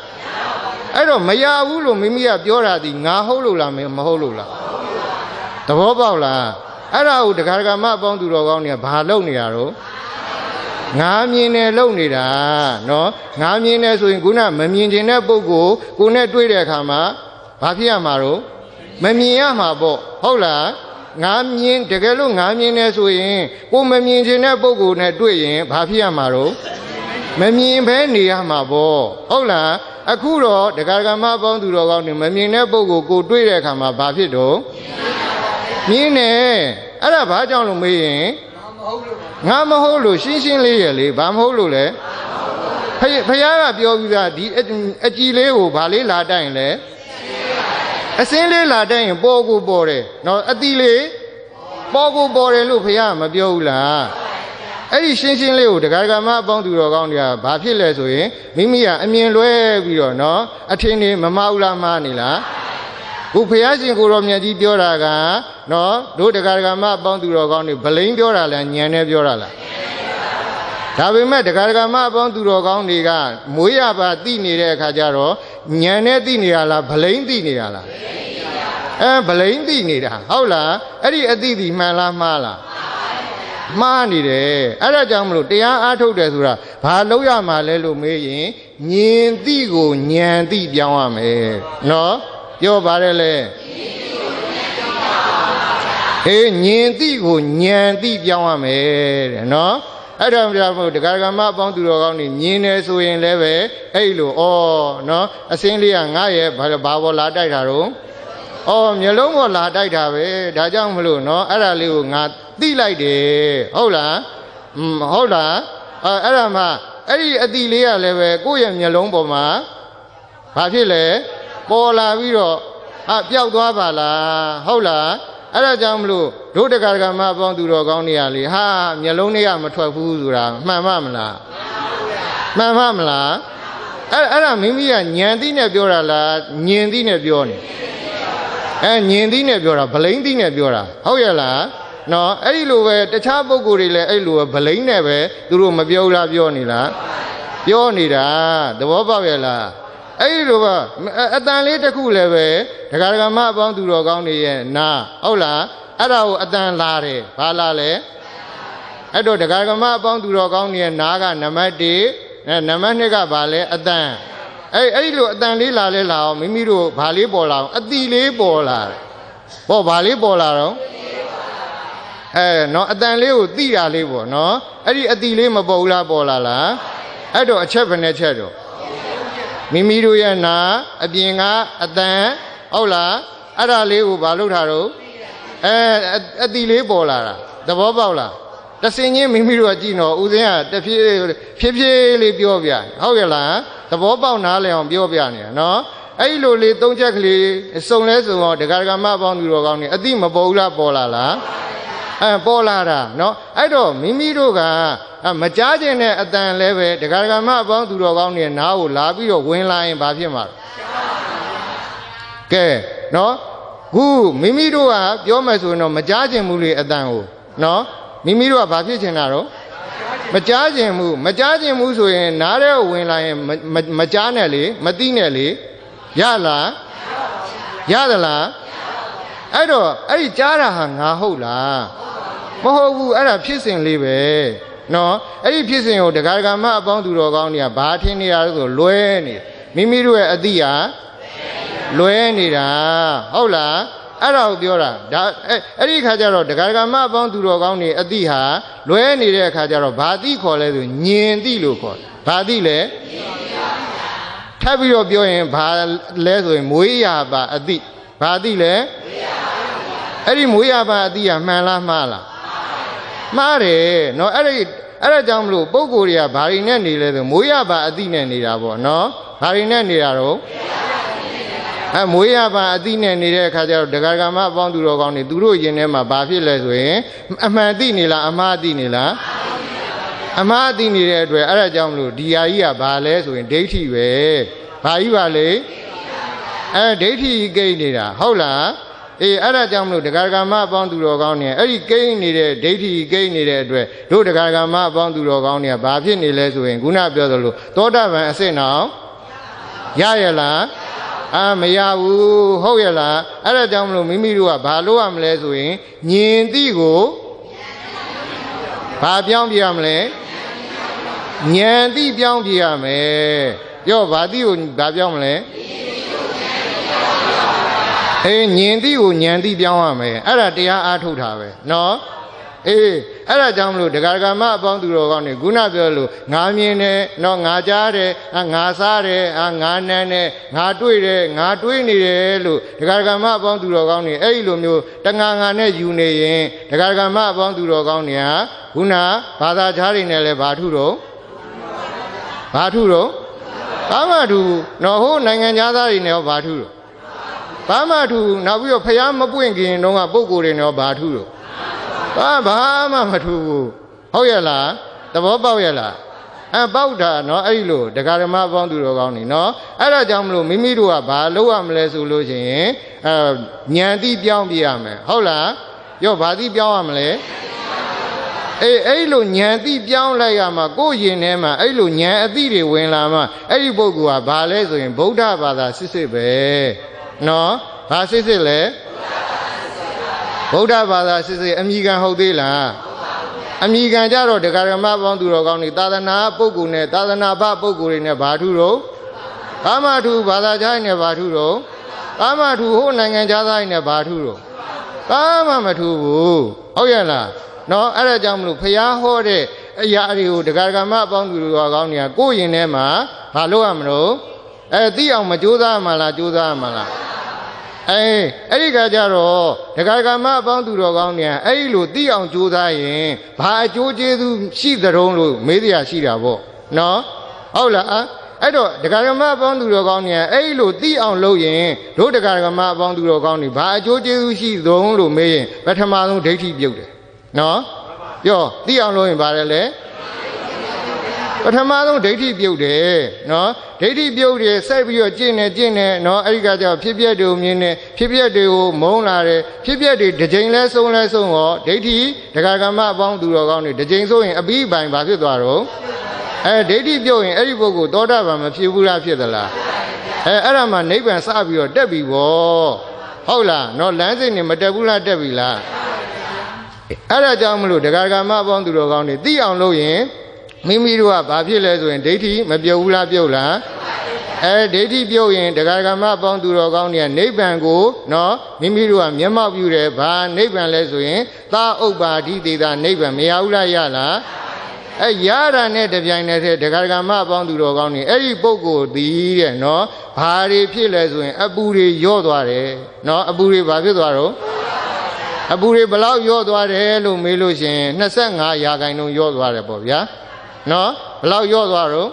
အဲ့တော့မရဘူးလို့မိမိကပြောတာဒီငါဟုတ်လို့လားမဟုတ်လို့လားသဘောပေါက်လားအဲ့ဒါကိုဒကာဒကာမအပေါင်းသူတော်ကောင်းတွေကဘာလုပ်နေရတော့ငါမြင်တယ်လုပ်နေတာနော်ငါမြင်တယ်ဆိုရင်ခုနမမြင်ခြင်းတဲ့ပုဂ္ဂိုလ်ကိုနဲ့တွေ့တဲ့အခါမှာဘာဖြစ်ရမှာတော့မမြင်ရမှာပေါ့ဟုတ်လားငါမြင်တကယ်လို့ငါမြင်တယ်ဆိုရင်ကိုမမြင်ခြင်းတဲ့ပုဂ္ဂိုလ်နဲ့တွေ့ရင်ဘာဖြစ်ရမှာတော့မမြင်ဘဲနေရမှာပေါ့ဟုတ်လားအခုတော့ဒကာဒကာမအပေါင်းသူတော်ကောင်းတွေမမြင်တဲ့ပုဂ္ဂိုလ်ကိုတွေ့တဲ့အခါမှာဘာဖြစ်တော့မြင်တယ်အဲ့ဒါဘာကြောင့်လို့မေးရင်ငါမဟုတ်လို့ရှင်းရှင်းလေးရလေဘာမဟုတ်လို့လဲဖယားကပြောပြီးသားဒီအကြည်လေးကိုဘာလေးလာတိုက်ရင်လဲအစင်းလေးလာတိုက်ရင်ပေါ်ကိုပေါ်တယ်နော်အတိလေးပေါ်ကိုပေါ်တယ်လို့ဖယားမပြောဘူးလားအဲ့ဒီရှင်းရှင်းလေးကိုဒကာဒကာမအပေါင်းသူတော်ကောင်းတွေကဘာဖြစ်လဲဆိုရင်မိမိကအမြင်လွဲပြီးတော့နော်အထင်နေမမဟုတ်လားမှားနေလားခုဖယားရှင်ကိုတော်မြတ်ကြီးပြောတာကနော်တို့ဒကာဒကာမအပေါင်းသူတော်ကောင်းတွေဗလိန်ပြောတာလားညံနဲ့ပြောတာလားဒါပေမဲ့ဒကာဒကာမအပေါင်းသူတော်ကောင်းတွေကမွေးရပါသိနေတဲ့အခါကျတော့ညံနဲ့သိနေရလားဗလိန်သိနေရလားဗလိန်သိနေတာဟုတ်လားအဲ့ဒီအသိဒီမှန်လားမှားလားမှားနေတယ်အဲ့ဒါကြောင့်မလို့တရားအားထုတ်တယ်ဆိုတာဘာလို့ရမှာလဲလို့မေးရင်ညင်သိကိုညံသိပြောင်းရမယ်နော်ပြောပါတယ်လေညင်သိကိုညံသိပြောင်းရမယ်တဲ့နော်အဲ့ဒါကြောင့်မို့ဒကာဒကာမအပေါင်းသူတော်ကောင်းတွေမြင်နေဆိုရင်လည်းပဲအဲ့လိုနော်အစင်းလေးကငါရဲ့ဘာပေါ်လာတိုက်တာတော့မျက်လုံးပေါ်လာတိုက်တာပဲဒါကြောင့်မလို့နော်အဲ့ဒါလေးကိုငါသိလိုက်တယ်ဟုတ်လားဟုတ်လားအဲ့ဒါမှအဲ့ဒီအတိလေးကလည်းပဲကိုယ့်ရဲ့မျက်လုံးပေါ်မှာဘာဖြစ်လဲပေါ်လာပြီးတော့ပျောက်သွားပါလားဟုတ်လားအဲ့ဒါကြောင့်မလို့ဒုဒကာဒကာမအပေါင်းသူတော်ကောင်းတွေကလေဟာမျက်လုံးတွေကမထွက်ဘူးဆိုတာမှန်မလားမှန်မလားအဲ့ဒါမိမိကညံသိနဲ့ပြောတာလားညင်သိနဲ့ပြောနေညင်သိနဲ့ပြောတာဗလိန်သိနဲ့ပြောတာဟုတ်ရဲ့လားနော်အဲ့ဒီလိုပဲတခြားပုဂ္ဂိုလ်တွေလည်းအဲ့လိုပဲဗလိန်နဲ့ပဲသူတို့မပြောလားပြောနေလားပြောနေတာသဘောပေါက်ရဲ့လားအဲ့ဒီလိုပါအတန်လေးတစ်ခုလည်းပဲဒကာဒကာမအပေါင်းသူတော်ကောင်းတွေရဲ့နာဟုတ်လားအဲ့ဒါကိုအတန်လာတယ်ဘာလာလဲအဲ့တော့ဒကာဒကာမအပေါင်းသူတော်ကောင်းတွေရဲ့နာကနံပါတ်1နံပါတ်2ကဘာလဲအတန်အဲ့ဒီလိုအတန်လေးလာလဲလာအောင်မိမိတို့ဘာလေးပေါ်လာအောင်အတိလေးပေါ်လာပေါ့ဘာလေးပေါ်လာတော့နော်အတန်လေးကိုသိတာလေးပေါ့နော်အဲ့ဒီအတိလေးမပေါ်ဘူးလားပေါ်လာလားအဲ့တော့အချက်ဘယ်နဲ့ချက်တော့မိမိတို့ရဲ့နာအပြင်ကအတန်ဟုတ်လားအဲ့ဒါလေးကိုဘာလုပ်တာတော့အတိလေးပေါ်လာတာသဘောပေါက်လားတစင်ချင်းမိမိတို့ကကြည့်တော့ဦးစင်းကတဖြည်းဖြည်းလေးပြောပြဟုတ်ရဲ့လားသဘောပေါက်နားလည်အောင်ပြောပြနေတာနော်အဲ့လိုလေး၃ချက်ကလေးစုံလဲစုံတော့ဒကာဒကာမအပေါင်းသူတော်ကောင်းနေအတိမပေါ်ဘူးလားပေါ်လာလားပေါ်လာတာနော်အဲ့တော့မိမိတို့ကမကြားခြင်းနဲ့အတန်လည်းပဲဒကာဒကာမအပေါင်းသူတော်ကောင်းတွေနားကိုလာပြီးတော့ဝင်လာရင်ဘာဖြစ်မှာကဲနော်ခုမိမိတို့ကပြောမယ်ဆိုရင်တော့မကြားခြင်းမူလေအတန်ကိုနော်မိမိတို့ကဘာဖြစ်ချင်တာတော့မကြားခြင်းမူဆိုရင်နားထဲဝင်လာရင်မကြားနဲ့လေမသိနဲ့လေရလားရသလားအဲ့တော့အဲ့ဒီကြားတာဟာငါဟုတ်လားမဟုတ်ဘူးအဲ့ဒါဖြစ်စဉ်လေးပဲနော်အဲ့ဒီဖြစ်စဉ်ကိုဒကာဒကာမအပေါင်းသူတော်ကောင်းတွေကဘာထင်နေရလဲဆိုလွဲနေမိမိတို့ရဲ့အတိဟာလွဲနေတာဟုတ်လားအဲ့ဒါကိုပြောတာဒါအဲ့ဒီခါကျတော့ဒကာဒကာမအပေါင်းသူတော်ကောင်းတွေအတိဟာလွဲနေတဲ့အခါကျတော့ဘာတိခေါ်လဲဆိုညင်တိလို့ခေါ်ဘာတိလဲထပ်ပြီးတော့ပြောရင်ဘာလဲဆိုရင်မွေးရပါအတိဘာတိလဲအဲ့ဒီမွေးရပါအတိကမှန်လားမှားလားမှားတယ်နော်အဲ့ဒါကြောင့်မလို့ပုံကိုယ်တွေကဘာတွေနဲ့နေလဲဆိုမွေးရပါအတိနဲ့နေတာပေါ့နော်ဘာတွေနဲ့နေတာတော့ မွေးရပါအသိနဲ့နေတဲ့အခါကျတော့ဒကာဒကာမအပေါင်းသူတော်ကောင်းတွေသူတို့ယင်ထဲမှာဘာဖြစ်လဲဆိုရင်အမှန်သိနေလားအမှားသိနေလားအမှားသိနေတဲ့အတွက်အဲ့ဒါကြောင့်မလို့ဒီဟာကြီးကဘာလဲဆိုရင်ဒိဋ္ဌိပဲဘာကြီးပါလဲဒိဋ္ဌိကိန်းနေတာဟုတ်လားအဲ့ဒါကြောင့်မလို့ဒကာဒကာမအပေါင်းသူတော်ကောင်းတွေအဲ့ဒီကိန်းနေတဲ့ဒိဋ္ဌိကိန်းနေတဲ့အတွက်တို့ဒကာဒကာမအပေါင်းသူတော်ကောင်းတွေကဘာဖြစ်နေလဲဆိုရင်ခုနပြောသလိုသောတာပန်အစစ်နောင်ရရလားမရဘူးဟုတ်ရလားအဲ့ဒါကြောင့်မလို့မိမိတို့ကဘာလို့ရမလဲဆိုရင်ဉာဏ်သိကိုဘာပြောင်းပြရမလဲဉာဏ်သိပြောင်းပြရမယ်ပြောဘာသိကိုဘာပြောင်းမလဲဉာဏ်သိကိုဉာဏ်သိပြောင်းရမယ်အဲ့ဒါတရားအားထုတ်တာပဲနော်အဲ့ဒါကြောင့်မလို့ဒကာဒကာမအပေါင်းသူတော်ကောင်းတွေခုနပြောလို့ငါမြင်တယ်နော်ငါကြားတယ်ငါစားတယ်ငါနမ်းတယ်ငါတွေ့တယ်ငါတွေးနေတယ်လို့ဒကာဒကာမအပေါင်းသူတော်ကောင်းတွေအဲ့လိုမျိုးတငါငါနဲ့ယူနေရင်ဒကာဒကာမအပေါင်းသူတော်ကောင်းတွေကခုနဘာသာခြားတွေနဲ့လည်းဘာထုတော့ဘာမှထုနော်ဟိုနိုင်ငံသားတွေနဲ့ရောဘာထုတော့ဘာမှထုနောက်ပြီးတော့ဖျားမပွင့်ခင်တုန်းကပုံကိုယ်တွေနဲ့ရောဘာထုတော့ဘာမှမထူဘူးဟုတ်ရလားသဘောပေါက်ရလားပေါက်တာနော်အဲ့လိုဒကာဓမ္မပေါင်းသူတော်ကောင်းနေနော်အဲ့ဒါကြောင့်မလို့မိမိတို့ကဘာလုပ်ရမလဲဆိုလို့ရှိရင်ဉာဏ်သိပြောင်းပြရမယ်ဟုတ်လားရောဘာသိပြောင်းရမလဲအဲ့လိုဉာဏ်သိပြောင်းလိုက်ရမှာကိုယ့်ရင်ထဲမှာအဲ့လိုဉာဏ်အသိတွေဝင်လာမှအဲ့ဒီပုဂ္ဂိုလ်ကဘာလဲဆိုရင်ဗုဒ္ဓဘာသာစစ်ပဲနော်ဘာစစ်လဲဗုဒ္ဓဘာသာစစ်အမိခံဟုတ်သေးလားအမိခံကြတော့ဒကာဓမ္မပေါင်းသူတော်ကောင်းတွေသာသနာပုဂ္ဂိုလ်နဲ့သာသနာ့ဘပုဂ္ဂိုလ်တွေနဲ့ဘာထုတော့ဘာမှထုဘာသာခြားနဲ့ဘာထုတော့ဘာမှထုဟိုနိုင်ငံခြားသားနဲ့ဘာထုတော့ဘာမှမထုဘူးဟုတ်ရဲ့လားနော်အဲ့ဒါကြောင့်မလို့ဖျားဟောတဲ့အရာတွေကိုဒကာဓမ္မပေါင်းသူတော်ကောင်းတွေကကိုယ့်ရင်ထဲမှာဘာလို့ရမလို့သိအောင်မကြိုးစားမှလားကြိုးစားမှလားအဲ့ဒီကကြတော့ဒကာဒကာမအပေါင်းသူတော်ကောင်းတွေကအဲ့လိုသိအောင်ကြိုးစားရင်ဘာအကျိုးကျေးဇူးရှိသတုံးလို့မေးတရားရှိတာပေါ့နော်ဟုတ်လားအဲ့တော့ဒကာဒကာမအပေါင်းသူတော်ကောင်းတွေကအဲ့လိုသိအောင်လုပ်ရင်တို့ဒကာဒကာမအပေါင်းသူတော်ကောင်းတွေဘာအကျိုးကျေးဇူးရှိသတုံးလို့မေးရင်ပထမဆုံးဒိဋ္ဌိပြုတ်တယ်နော်ပြောသိအောင်လုပ်ရင်ဘာလဲလဲပထမဆုံးဒိဋ္ဌိပြုတ်တယ်နော်ဒိဋ္ဌိပြုတ်တယ်စိုက်ပြီးတော့ကျင့်နေနော်အဲ့ဒီကကြောင့်ဖြစ်ပျက်တွေကိုမြင်နေဖြစ်ပျက်တွေကိုမုန်းလာတယ်ဖြစ်ပျက်တွေတစ်ချိန်လဲဆုံးရောဒိဋ္ဌိဒကာကမအပေါင်းသူတော်ကောင်းတွေတစ်ချိန်ဆိုရင်အပြီးပိုင်ဘာဖြစ်သွားတော့ဒိဋ္ဌိပြုတ်ရင်အဲ့ဒီပုဂ္ဂိုလ်သောတာပန်မဖြစ်ဘူးလားဖြစ်သလားအဲ့ဒါမှနိဗ္ဗာန်စပြီးတော့တက်ပြီဗောဟုတ်လားနော်လမ်းစိတ်နေမတက်ဘူးလားတက်ပြီလားအဲ့ဒါကြောင့်မလို့ဒကာကမအပေါင်းသူတော်ကောင်းတွေသိအောင်လုပ်ရင်မိမိတို့ကဘာဖြစ်လဲဆိုရင်ဒိဋ္ဌိမပြုတ်ဘူးလားပြုတ်လားဒိဋ္ဌိပြုတ်ရင်ဒကာဒကာမအပေါင်းသူတော်ကောင်းတွေကနိဗ္ဗာန်ကိုနော်မိမိတို့ကမျက်မှောက်ပြုတယ်ဘာနိဗ္ဗာန်လဲဆိုရင်သာဥပ္ပါဒိသေတာနိဗ္ဗာန်မရဘူးလားရလားရတာနဲ့တပြိုင်တည်းဒကာဒကာမအပေါင်းသူတော်ကောင်းတွေအဲ့ဒီပုဂ္ဂိုလ်ဒီတဲ့နော်ဘာတွေဖြစ်လဲဆိုရင်အပူတွေရော့သွားတယ်နော်အပူတွေဘာဖြစ်သွားတော့အပူတွေဘလောက်ရော့သွားတယ်လို့မေးလို့ရှိရင်25%ရော့သွားတယ်ပေါ့ဗျာနော်ဘလောက်ရော့သွားတော့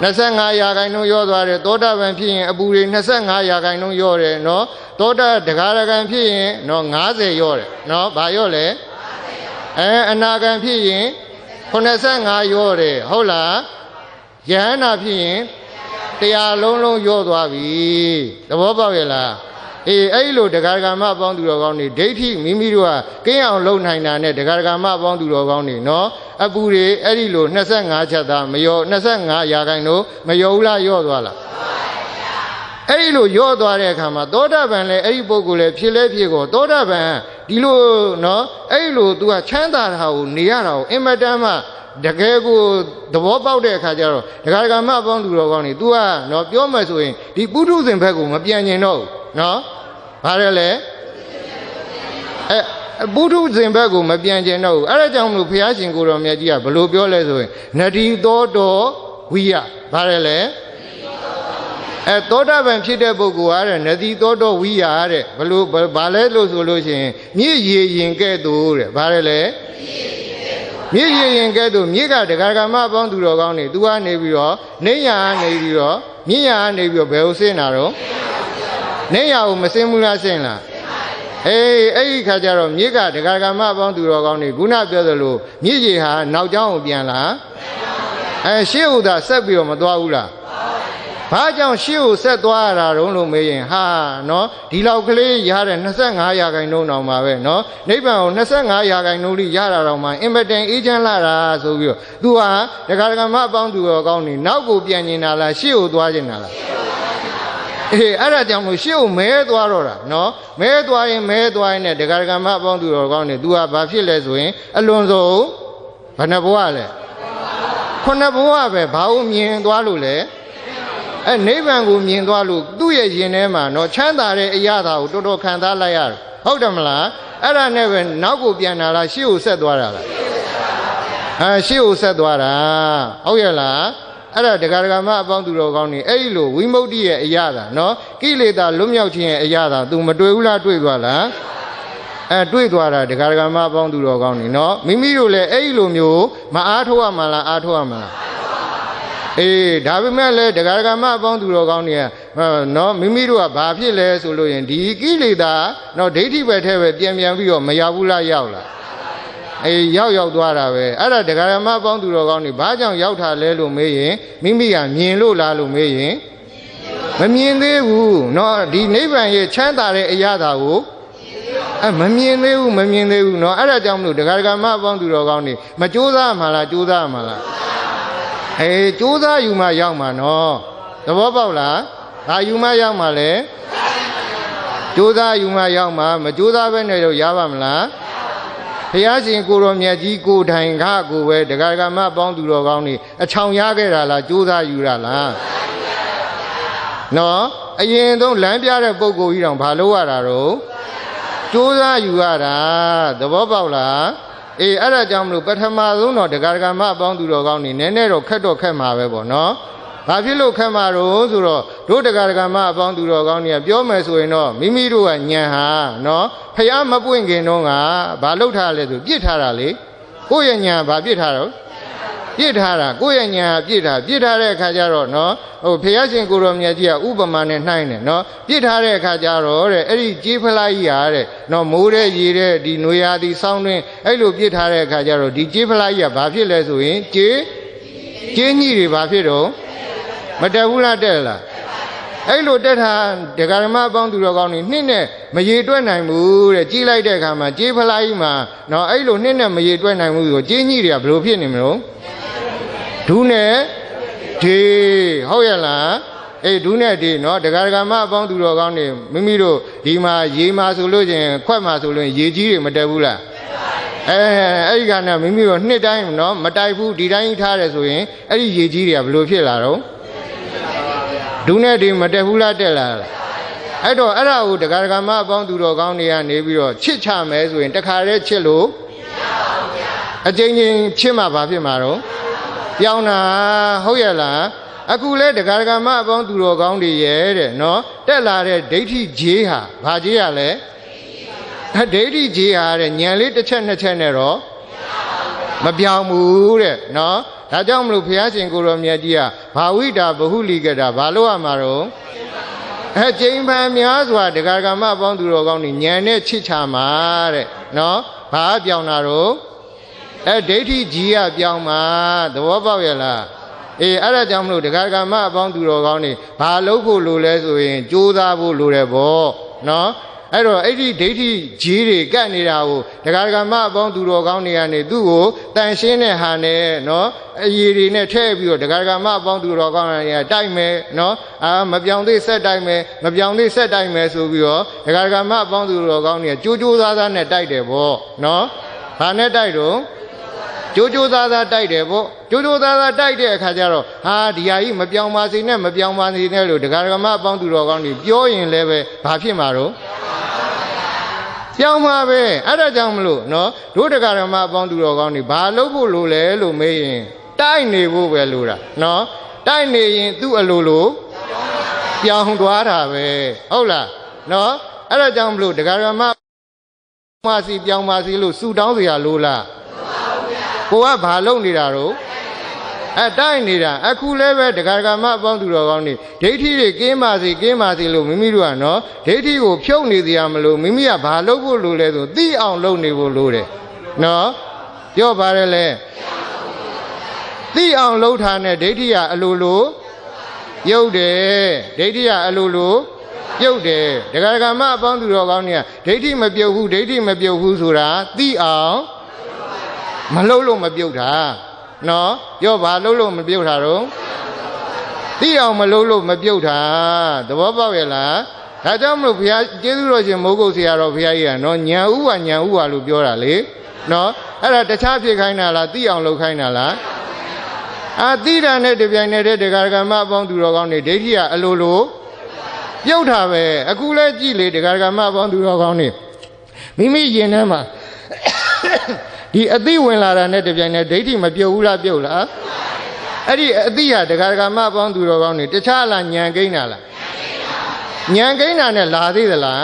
25%ရော့သွားတယ်သောတာပန်ဖြစ်ရင်အပူတွေ25%ရော့တယ်နော်သောတာဒကာရကံဖြစ်ရင်နော်50ရော့တယ်နော်ဘာရော့လဲအနာကံဖြစ်ရင်85ရော့တယ်ဟုတ်လားယဟန္တာဖြစ်ရင်100လုံးရော့သွားပြီသဘောပေါက်ရဲ့လားအဲ့လိုဒကာဒကာမအပေါင်းသူတော်ကောင်းတွေဒိဋ္ဌိမိမိတို့ကကင်းအောင်လုပ်နိုင်တာနဲ့ဒကာဒကာမအပေါင်းသူတော်ကောင်းတွေနော်အပူတွေအဲ့ဒီလို25ချက်သားမရော25%မရောဘူးလားရော့သွားလားအဲ့ဒီလိုရော့သွားတဲ့အခါမှာသောတာပန်လည်းအဲ့ဒီပုဂ္ဂိုလ်လည်းဖြစ်လဲဖြစ်ကိုသောတာပန်ဒီလိုနော်အဲ့လို तू ကချမ်းသာတာကိုနေရတာကိုအင်မတန်မှတကယ်ကိုသဘောပေါက်တဲ့အခါကျတော့ဒကာဒကာမအပေါင်းသူတော်ကောင်းတွေ तू ကနော်ပြောမှဆိုရင်ဒီပုထုဇဉ်ဘက်ကိုမပြန်ကျင်တော့ဘူးနော်ဘာလဲလဲပုထုဇဉ်ဘက်ကိုမပြန်ကျင်တော့ဘူးအဲ့ဒါကြောင့်မလို့ဘုရားရှင်ကိုတော်မြတ်ကြီးကဘလို့ပြောလဲဆိုရင်နတိသောတော်ဝိယဘာလဲလဲသောတာပန်ဖြစ်တဲ့ပုဂ္ဂိုလ်ကတဲ့နတိသောတော်ဝိယတဲ့ဘလို့ဘာလဲလို့ဆိုလို့ရှိရင်မြစ်ရည်ရင်ကဲ့သို့တဲ့ဘာလဲလဲမြစ်ရည်ရင်ကဲ့သို့မြစ်ကဒကာဒကာမအပေါင်းသူတော်ကောင်းတွေသူကနေပြီးတော့နေညာနေပြီးတော့ မြင့်ရနေပြီးဘယ်ကိုဆင်းတာတော့နေရကိုမဆင်းဘူးလားဆင်းလားအဲ့ဒီခါကျတော့မြစ်ကဒကာကမပေါင်းသူတော်ကောင်းတွေခုနပြောသလိုမြစ်ကြီးဟာနောက်ကျောင်းကိုပြန်လာရှေ့ဥသာဆက်ပြီးတော့မသွားဘူးလားဘာကြောင့်ရှေ့ကိုဆက်သွားရတာတုံးလို့မေးရင်ဟာနော်ဒီလောက်ကလေးရတဲ့25ရာခိုင်နှုန်းတောင်ပါပဲနော်နိဗ္ဗာန်ကို25ရာခိုင်နှုန်းလိရတာတောင်မှအင်မတန်အေးချမ်းလာတာဆိုပြီးတော့သူဟာဒကာဒကာမအပေါင်းသူတော်ကောင်းနေနောက်ကိုပြန်နေတာလားရှေ့ကိုသွားနေတာလားအဲ့ဒါကြောင့်မို့ရှေ့ကိုမဲသွားတော့တာနော်မဲသွားရင်မဲသွားရင်နဲ့ဒကာဒကာမအပေါင်းသူတော်ကောင်းနေသူဟာဘာဖြစ်လဲဆိုရင်အလွန်ဆုံးဘယ်နှဘဝလဲခုနှစ်ဘဝပဲဘာလို့မြင်သွားလို့လဲနိဗ္ဗာန်ကိုမြင်သွားလို့သူ့ရဲ့ရင်ထဲမှာနော်ချမ်းသာတဲ့အရာသာကိုတော်တော်ခံစားလိုက်ရတယ်ဟုတ်တယ်မလားအဲ့ဒါနဲ့ပဲနောက်ကိုပြန်လာလားရှေ့ကိုဆက်သွားတာလားရှေ့ကိုဆက်သွားတာဟုတ်ရဲ့လားအဲ့ဒါဒကာဒကာမအပေါင်းသူတော်ကောင်းနေအဲ့ဒီလိုဝိမု ക്തി ရဲ့အရာသာနော်ကိလေသာလွတ်မြောက်ခြင်းရဲ့အရာသာ तू မတွေ့ဘူးလားတွေ့သွားလားတွေ့သွားတာဒကာဒကာမအပေါင်းသူတော်ကောင်းနေနော်မိမိတို့လည်းအဲ့ဒီလိုမျိုးမအားထုတ်ရမှာလားအားထုတ်ရမှာလားဒါပေမဲ့လည်းဒကာဒကာမအပေါင်းသူတော်ကောင်းတွေကနော်မိမိတို့ကဘာဖြစ်လဲဆိုလို့ရင်ဒီကိလေသာနော်ဒိဋ္ဌိဘက်ထဲပဲပြန်ပြီးတော့မရောက်ဘူးလားရောက်လားရောက်သွားတာပဲအဲ့ဒါဒကာဒကာမအပေါင်းသူတော်ကောင်းတွေဘာကြောင့်ရောက်တာလဲလို့မေးရင်မိမိကမြင်လို့လားလို့မေးရင်မမြင်သေးဘူးနော်ဒီနိဗ္ဗာန်ရဲ့ချမ်းသာတဲ့အရာသာကိုမမြင်သေးဘူးနော်အဲ့ဒါကြောင့်မလို့ဒကာဒကာမအပေါင်းသူတော်ကောင်းတွေမကြိုးစားမှလားကြိုးစားမှလားကြိုးစားယူမှရောက်မှာနော်သဘောပေါက်လားဘာယူမှရောက်မှာလဲကြိုးစားယူမှရောက်မှာမကြိုးစားပဲနဲ့တော့ရပါမလားဘုရားရှင်ကိုရောမြတ်ကြီးကိုတိုင်ခကိုပဲဒကာဒကာမပေါင်းသူတော်ကောင်းတွေအချောင်ရခဲ့တာလားကြိုးစားယူတာလားနော်အရင်ဆုံးလမ်းပြတဲ့ပုဂ္ဂိုလ်ကြီးတောင်ဘာလို့ရတာတော့ကြိုးစားယူရတာသဘောပေါက်လားအဲ့ဒါကြောင့်မလို့ပထမဆုံးတော့ဒကာဒကာမအပေါင်းသူတော်ကောင်းနေနည်းနည်းတော့ခက်မှာပဲပေါ့နော်ဘာဖြစ်လို့ခက်မှာတော့ဆိုတော့တို့ဒကာဒကာမအပေါင်းသူတော်ကောင်းတွေကပြောမယ်ဆိုရင်တော့မိမိတို့ကညံဟာနော်ဖျားမပွင့်ခင်တော့ကဘာလုပ်ထားလဲဆိုပြစ်ထားတာလေကိုယ့်ရဲ့ညံဘာပြစ်ထားတော့ပြစ်ထားတာကိုယ့်ရဲ့ညံပြစ်ထားတဲ့အခါကျတော့နော်ဖျားရှင်ကိုရောမြတ်ကြီးကဥပမာနဲ့နှိုင်းတယ်နော်ပြစ်ထားတဲ့အခါကျတော့တဲ့အဲ့ဒီကြေးဖလားကြီးဟာတဲ့နော်မိုးတဲ့ရေတဲ့ဒီနွေရာသီဆောင်းတွင်အဲ့လိုပြစ်ထားတဲ့အခါကျတော့ဒီကြေးဖလားကြီးကဘာဖြစ်လဲဆိုရင်ကြေးညိတွေဘာဖြစ်တော့မတက်ဘူးလားတက်လားအဲ့လိုတက်တာဒကာဓမ္မအပေါင်းသူတော်ကောင်းတွေနှစ်နဲ့မရေတွက်နိုင်ဘူးတဲ့ကြီးလိုက်တဲ့အခါမှာကြေးဖလားကြီးမှာနော်အဲ့လိုနှစ်နဲ့မရေတွက်နိုင်ဘူးဆိုကြေးညိတွေကဘယ်လိုဖြစ်နေမလို့ဒူးနဲ့ဒီဟုတ်ရဲ့လားဒူးနဲ့ဒီနော်ဒကာဒကာမအပေါင်းသူတော်ကောင်းတွေမိမိတို့ဒီမှာရေမှာဆိုလို့ချင်းခွက်မှာဆိုလို့ရေကြီးတွေမတက်ဘူးလားအဲ့ဒီကနေ့မိမိတို့နှစ်တိုင်းနော်မတိုက်ဘူးဒီတိုင်းထားတယ်ဆိုရင်အဲ့ဒီရေကြီးတွေကဘယ်လိုဖြစ်လာတော့ဒူးနဲ့ဒီမတက်ဘူးလားတက်လာလားအဲ့တော့အဲ့ဒါကိုဒကာဒကာမအပေါင်းသူတော်ကောင်းတွေကနေပြီးတော့ချစ်ချမယ်ဆိုရင်တခါတည်းချစ်လို့အကျဉ်းချင်းချစ်မှဘာဖြစ်မှာတော့ပြောင်းတာဟုတ်ရဲ့လားအခုလဲဒကာဒကာမအပေါင်းသူတော်ကောင်းတွေရဲ့တဲ့နော်တက်လာတဲ့ဒိဋ္ဌိဂျေးဟာဘာဂျေးရလဲဒိဋ္ဌိဂျေးဟာတဲ့ညံလေးတစ်ချက်နှစ်ချက်နဲ့တော့မပြောင်းဘူးတဲ့နော်ဒါကြောင့်မလို့ဘုရားရှင်ကိုရောမြတ်ကြီးကဘာဝိတာဘဟုလိကတာဘာလို့ရမှာတော့ကျိန်ဖန်များစွာဒကာဒကာမအပေါင်းသူတော်ကောင်းတွေညံနဲ့ချစ်ချမှာတဲ့နော်ဘာပြောင်းတာတော့ဒိဋ္ဌိကြီးကပြောင်းမှာသဘောပေါက်ရဲ့လားအဲ့ဒါကြောင့်မလို့ဒကာဒကာမအပေါင်းသူတော်ကောင်းတွေဘာလုပ်ဖို့လိုလဲဆိုရင်ကြိုးစားဖို့လိုတယ်ပေါ့နော်အဲ့တော့အဲ့ဒီဒိဋ္ဌိကြီးတွေကတ်နေတာကိုဒကာဒကာမအပေါင်းသူတော်ကောင်းတွေကနေသူ့ကိုတန်ရှင်းတဲ့ဟာနဲ့နော်အရည်တွေနဲ့ထည့်ပြီးတော့ဒကာဒကာမအပေါင်းသူတော်ကောင်းတွေကတိုက်မယ်နော်မပြောင်းသေးဆက်တိုက်မယ်မပြောင်းသေးဆက်တိုက်မယ်ဆိုပြီးတော့ဒကာဒကာမအပေါင်းသူတော်ကောင်းတွေကကြိုးကြိုးစားစားနဲ့တိုက်တယ်ပေါ့နော်ဘာနဲ့တိုက်တော့ကြိုးကြိုးသားသားတိုက်တယ်ပေါ့ကြိုးကြိုးသားသားတိုက်တဲ့အခါကျတော့ဟာဒီဟာကြီးမပြောင်းပါစေနဲ့မပြောင်းပါစေနဲ့လို့ဒကာဒကာမအပေါင်းသူတော်ကောင်းတွေပြောရင်လည်းပဲဘာဖြစ်မှာတော့ပြောင်းပါပဲအဲ့ဒါကြောင့်မလို့နော်တို့ဒကာဒကာမအပေါင်းသူတော်ကောင်းတွေဘာလုပ်ဖို့လိုလဲလို့မေးရင်တိုက်နေဖို့ပဲလိုတာနော်တိုက်နေရင်သူ့အလိုလိုပြောင်းသွားတာပဲဟုတ်လားနော်အဲ့ဒါကြောင့်မလို့ဒကာဒကာမစီပြောင်းပါစီလို့ဆူတောင်းเสียလိုလားကိုကဘာလုပ်နေတာတော့ တိုင်းနေတာအခုလည်းပဲတရားဓမ္မအပေါင်းသူတော်ကောင်းတွေဒိဋ္ဌိတွေကင်းပါစေလို့မိမိတို့ကနော်ဒိဋ္ဌိကိုဖြုတ်နေကြရမလို့မိမိကဘာလုပ်ဖို့လိုလဲဆိုသိအောင်လုပ်နေဖို့လိုတယ်နော်ပြောပါရလေသိအောင်လုပ်ထားတဲ့ဒိဋ္ဌိကအလိုလိုပြုတ်တယ်ဒိဋ္ဌိကအလိုလိုပြုတ်တယ်တရားဓမ္မအပေါင်းသူတော်ကောင်းတွေကဒိဋ္ဌိမပြုတ်ဘူးဆိုတာသိအောင်မလုပ်လို့မပြုတ်တာနော်ပြောဘာလုပ်လို့မပြုတ်တာတော့သိအောင်မလုပ်လို့မပြုတ်တာသဘောပေါက်ရဲ့လားဒါကြောင့်မလို့ဘုရားကျေးဇူးတော်ရှင်မိုးကုတ်ဆရာတော်ဘုရားကြီးကနော်ညံဥပါလို့ပြောတာလေနော်အဲ့ဒါတခြားဖြစ်ခိုင်းတာလားသိအောင်လုပ်ခိုင်းတာလားသိတာနဲ့တပြိုင်နက်တည်းတရားဓမ္မအပေါင်းသူတော်ကောင်းတွေဒိဋ္ဌိကအလိုလိုပြုတ်တာပဲအခုလဲကြည့်လေတရားဓမ္မအပေါင်းသူတော်ကောင်းတွေမိမိရင်ထဲမှာဒီအသိဝင်လာတာနဲ့တပြိုင်နက်ဒိဋ္ဌိမပြုတ်ဘူးလားပြုတ်လားအဲ့ဒီအသိဟာတရားဓမ္မအပေါင်းသူတော်ကောင်းတွေတခြားလားညံကိန်းတာလားညံကိန်းတာနဲ့လာသေးသလား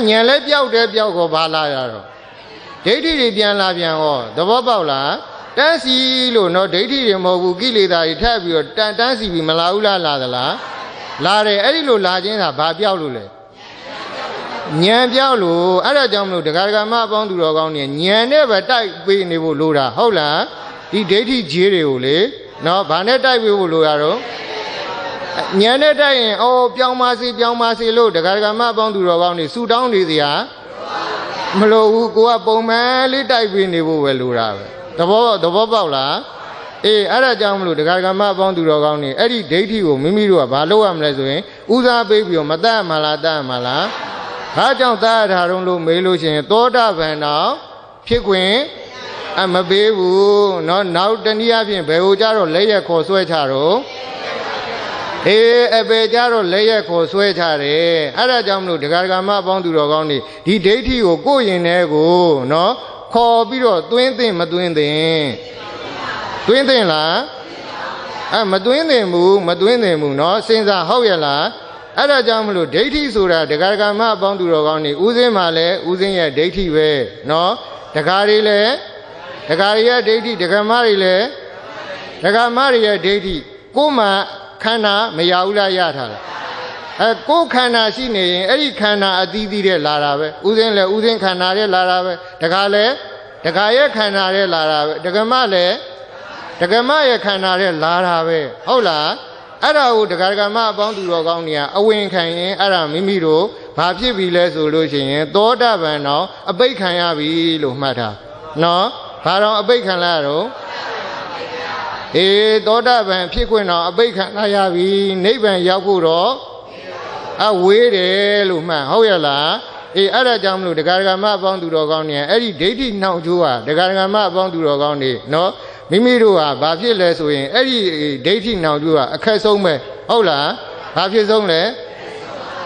ညံလဲပြောက်တယ်ပြောက်ကောဘာလာရတော့ဒိဋ္ဌိတွေပြန်လာပြန်ဟောသဘောပေါက်လားတန်းစီလို့နော်ဒိဋ္ဌိတွေမဟုတ်ဘူးကိလေသာတွေထပ်ပြီးတော့တန်းစီပြီးမလာဘူးလားလာသလားလာတယ်အဲ့ဒီလိုလာခြင်းသာဘာပြောက်လို့လဲညံပြောက်လို့အဲ့ဒါကြောင့်မလို့တရားဓမ္မအပေါင်းသူတော်ကောင်းတွေညံနဲ့ပဲတိုက်ပေးနေဖို့လိုတာဟုတ်လားဒီဒိဋ္ဌိကြီးတွေကိုလေနော်ဘာနဲ့တိုက်ပေးဖို့လိုရတော့ညံနဲ့တိုက်ရင်ပြောင်းပါစေလို့တရားဓမ္မအပေါင်းသူတော်ကောင်းတွေဆူတောင်းနေစရာမလိုဘူးကိုကပုံမှန်လေးတိုက်ပေးနေဖို့ပဲလိုတာပဲသဘောပေါက်လားအဲ့ဒါကြောင့်မလို့တရားဓမ္မအပေါင်းသူတော်ကောင်းတွေအဲ့ဒီဒိဋ္ဌိကိုမိမိတို့ကဘာလုပ်ရမလဲဆိုရင်ဦးစားပေးပြီးတော့မတတ်မှလားတတ်မှလားဘာကြောင့်တတ်ရတာတုံးလို့မေးလို့ရှိရင်သောတာပန်တော့ဖြစ်ခွင့်မပေးဘူးเนาะနောက်တနည်းအားဖြင့်ဘယ်ဟိုကြတော့လက်ရက်ခေါ်ဆွဲချတော့အပေကြတော့လက်ရက်ခေါ်ဆွဲချတယ်အဲ့ဒါကြောင့်မလို့တရားဓမ္မအပေါင်းသူတော်ကောင်းတွေဒီဒိဋ္ဌိကိုကိုယ့်ရင်ထဲကိုเนาะခေါ်ပြီးတော့သွင်းသင့်မသွင်းသင့်လားမသွင်းသင့်ဘူးเนาะစဉ်းစားဟုတ်ရဲ့လားအဲ့ဒါကြောင့်မလို့ဒိဋ္ဌိဆိုတာတရားဓမ္မအပေါင်းသူတော်ကောင်းတွေဥစဉ်မှာလဲဥစဉ်ရဲ့ဒိဋ္ဌိပဲเนาะတရားတွေလည်းတရားတွေရဲ့ဒိဋ္ဌိတရားမတွေလည်းတရားမတွေရဲ့ဒိဋ္ဌိကိုယ်မှာခန္ဓာမရဘူးလားရထားလားကိုယ်ခန္ဓာရှိနေရင်အဲ့ဒီခန္ဓာအသီးသီးတဲ့လာတာပဲဥစဉ်လည်းဥစဉ်ခန္ဓာတဲ့လာတာပဲတရားလည်းတရားရဲ့ခန္ဓာတဲ့လာတာပဲတရားမလည်းတရားမရဲ့ခန္ဓာတဲ့လာတာပဲဟုတ်လားအဲ့ဒါကိုတရားဓမ္မအပေါင်းသူတော်ကောင်းတွေကအဝင်ခံရင်အဲ့ဒါမိမိတို့ဘာဖြစ်ပြီလဲဆိုလို့ရှိရင်သောတာပန်တော့အပိတ်ခံရပြီလို့မှတ်ထားနော်ဘာတော့အပိတ်ခံလာတော့သောတာပန်ဖြစ်ခွင့်တော့အပိတ်ခံလာရပြီနိဗ္ဗာန်ရောက်ဖို့တော့ဝေးတယ်လို့မှတ်ဟုတ်ရလားအဲ့ဒါကြောင့်မလို့တရားဓမ္မအပေါင်းသူတော်ကောင်းတွေအဲ့ဒီဒိဋ္ဌိနှောင့်ကြိုးဟာတရားဓမ္မအပေါင်းသူတော်ကောင်းတွေနော်မိမိတို့ဟာဘာဖြစ်လဲဆိုရင်အဲ့ဒီဒိဋ္ဌိနှောင့်ကြိုးဟာအခက်ဆုံးပဲဟုတ်လားဘာဖြစ်ဆုံးလဲ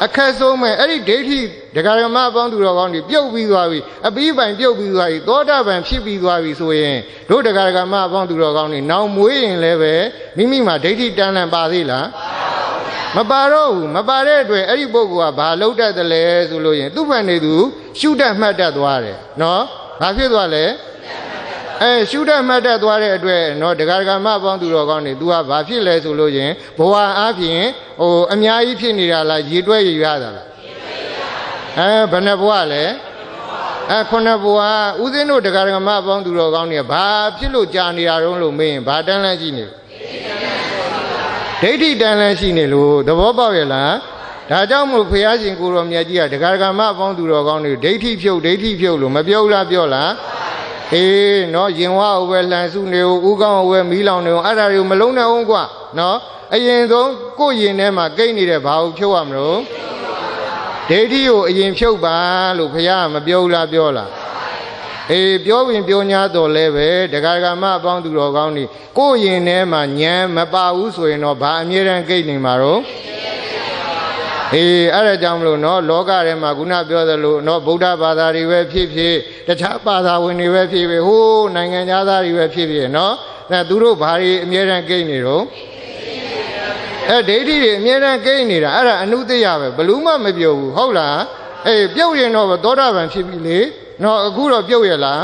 အခက်ဆုံးပဲအဲ့ဒီဒိဋ္ဌိတရားဓမ္မအပေါင်းသူတော်ကောင်းတွေပြုတ်ပြီးသွားပြီအပြီးပိုင်ပြုတ်ပြီးသွားပြီသောတာပန်ဖြစ်ပြီးသွားပြီဆိုရင်တို့တရားဓမ္မအပေါင်းသူတော်ကောင်းတွေနောင်မွေးရင်လည်းပဲမိမိမှာဒိဋ္ဌိတန်းလန့်ပါသေးလားမပါတော့ဘူးမပါတဲ့အတွက်အဲ့ဒီပုဂ္ဂိုလ်ကဘာလုပ်တတ်တယ်လဲဆိုလို့ရင်သူ့ဖန်နေသူရှုတတ်မှတ်တတ်သွားတယ်နော်ဘာဖြစ်သွားလဲရှုတတ်မှတ်တတ်သွားတဲ့အတွက်နော်တရားဓမ္မအပေါင်းသူတော်ကောင်းတွေ तू ကဘာဖြစ်လဲဆိုလို့ရင်ဘဝအားဖြင့်အများကြီးဖြစ်နေတာလားရေတွဲရရတာလားဘယ်နှဘဝလဲခုနဘဝဦးဇင်းတို့တရားဓမ္မအပေါင်းသူတော်ကောင်းတွေဘာဖြစ်လို့ကြာနေတာတုံးလို့မေးရင်ဘာတန်းလန်းရှိနေဒိဋ္ဌိတန်းလန်းရှိနေလို့သဘောပေါက်ရဲ့လားဒါကြောင့်မို့ဘုရားရှင်ကိုယ်တော်မြတ်ကြီးကတရားဓမ္မအပေါင်းသူတော်ကောင်းတွေဒိဋ္ဌိဖြုတ်လို့မပြောလားပြောလားနော်ရင်ဝအဝဲလှန်စုနေဦးကောင်းအဝဲမီးလောင်နေအဲ့ဒါတွေကိုမလုံးနဲ့အောင်ကွာနော်အရင်ဆုံးကိုယ်ရင်ထဲမှာကိတ်နေတဲ့ဘာကိုဖြုတ်ရမလို့ဒိဋ္ဌိကိုအရင်ဖြုတ်ပါလို့ဘုရားကမပြောလားပြောလားပြောရင်ပြော냐တော့လဲပဲတရားဓမ္မအပေါင်းသူတော်ကောင်းတွေကိုယ်ရင်ထဲမှာဉာဏ်မပါဘူးဆိုရင်တော့ဘာအမြဲတမ်းကိတ်နေမှာတော့အဲ့ဒါကြောင့်မလို့နော်လောကထဲမှာခုနပြောသလိုနော်ဗုဒ္ဓဘာသာတွေပဲဖြစ်ဖြစ်တခြားဘာသာဝင်တွေပဲဖြစ်ဖြစ်ဟိုးနိုင်ငံသားတွေပဲဖြစ်ဖြစ်နော်သူတို့ဘာတွေအမြဲတမ်းကိတ်နေတော့ဒိဋ္ဌိတွေအမြဲတမ်းကိတ်နေတာအဲ့ဒါအနုတ္တရပဲဘလို့မှမပြောဘူးဟုတ်လားပြုတ်ရင်တော့သောတာပန်ဖြစ်ပြီလေနော်အခုတော့ပြုတ်ရလား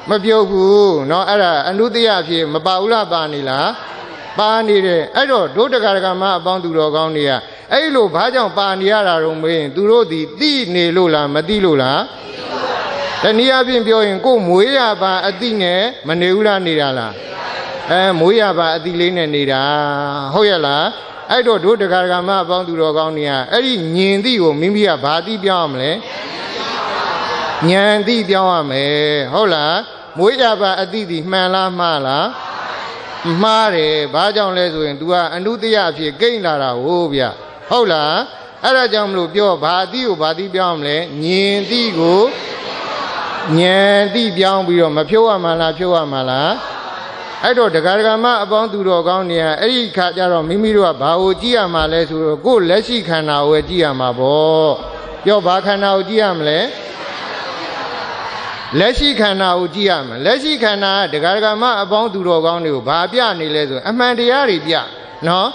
မပြုတ်ဘူးနော်အဲ့ဒါအနုတ္တယဖြစ်မပါဘူးလားပါနေလားပါနေတယ်အဲ့တော့ဒုတက္ကရာမအပေါင်းသူတော်ကောင်းတွေကအဲ့လိုဘာကြောင့်ပါနေရတာတော့မေးရင်သူတို့ဒီသိနေလို့လားမသိလို့လားတနည်းအားဖြင့်ပြောရင်ကိုယ်မွေးရပါအသိနဲ့မနေဘူးလားနေတာလားမွေးရပါအသိလေးနဲ့နေတာဟုတ်ရဲ့လားအဲ့တော့ဒုတက္ကရာမအပေါင်းသူတော်ကောင်းတွေကအဲ့ဒီဉာဏ်သိကိုမိမိကဘာသိပြောင်းရမလဲဉာဏ်သိပြောင်းရမယ်ဟုတ်လားမွေးရပါအသိဒီမှန်လားမှားလားမှားတယ်ဘာကြောင့်လဲဆိုရင် तू ကအနုတ္တယအဖြစ်ကိန်းလာတာဟုတ်ဗျဟုတ်လားအဲ့ဒါကြောင့်မလို့ပြောဘာအသိကိုဘာသိပြောင်းရမလဲဉာဏ်သိကိုဉာဏ်သိပြောင်းပြီးတော့မဖြုတ်ရမှာလားဖြုတ်ရမှာလားအဲ့တော့ဒကာဒကာမအပေါင်းသူတော်ကောင်းတွေကအဲ့ဒီခါကျတော့မိမိတို့ကဘာကိုကြည့်ရမှာလဲဆိုတော့ကိုယ်လက်ရှိခန္ဓာကိုကြည့်ရမှာပေါ့ပြောဘာခန္ဓာကိုကြည့်ရမလဲလက်ရှိခန္ဓာကိုကြည့်ရမယ်လက်ရှိခန္ဓာကဒကာဒကာမအပေါင်းသူတော်ကောင်းတွေကိုဘာပြနေလဲဆိုအမှန်တရားတွေပြနော်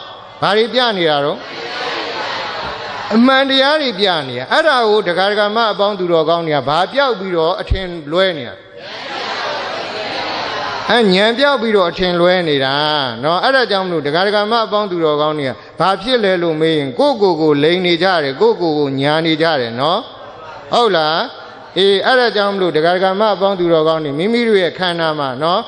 ဘာတွေပြနေတာတော့အမှန်တရားတွေပြနေတာအဲ့ဒါကိုဒကာဒကာမအပေါင်းသူတော်ကောင်းတွေကဘာပြောက်ပြီးတော့အထင်လွဲနေတာဉာဏ်ပြောက်ပြီးတော့အထင်လွဲနေတာနော်အဲ့ဒါကြောင့်မလို့ဒကာဒကာမအပေါင်းသူတော်ကောင်းတွေကဘာဖြစ်လဲလို့မေးရင်ကိုလိန်နေကြတယ်ကိုညာနေကြတယ်နော်ဟုတ်လားအဲ့ဒါကြောင့်မလို့ဒကာဒကာမအပေါင်းသူတော်ကောင်းတွေမိမိတို့ရဲ့ခန္ဓာမှာနော်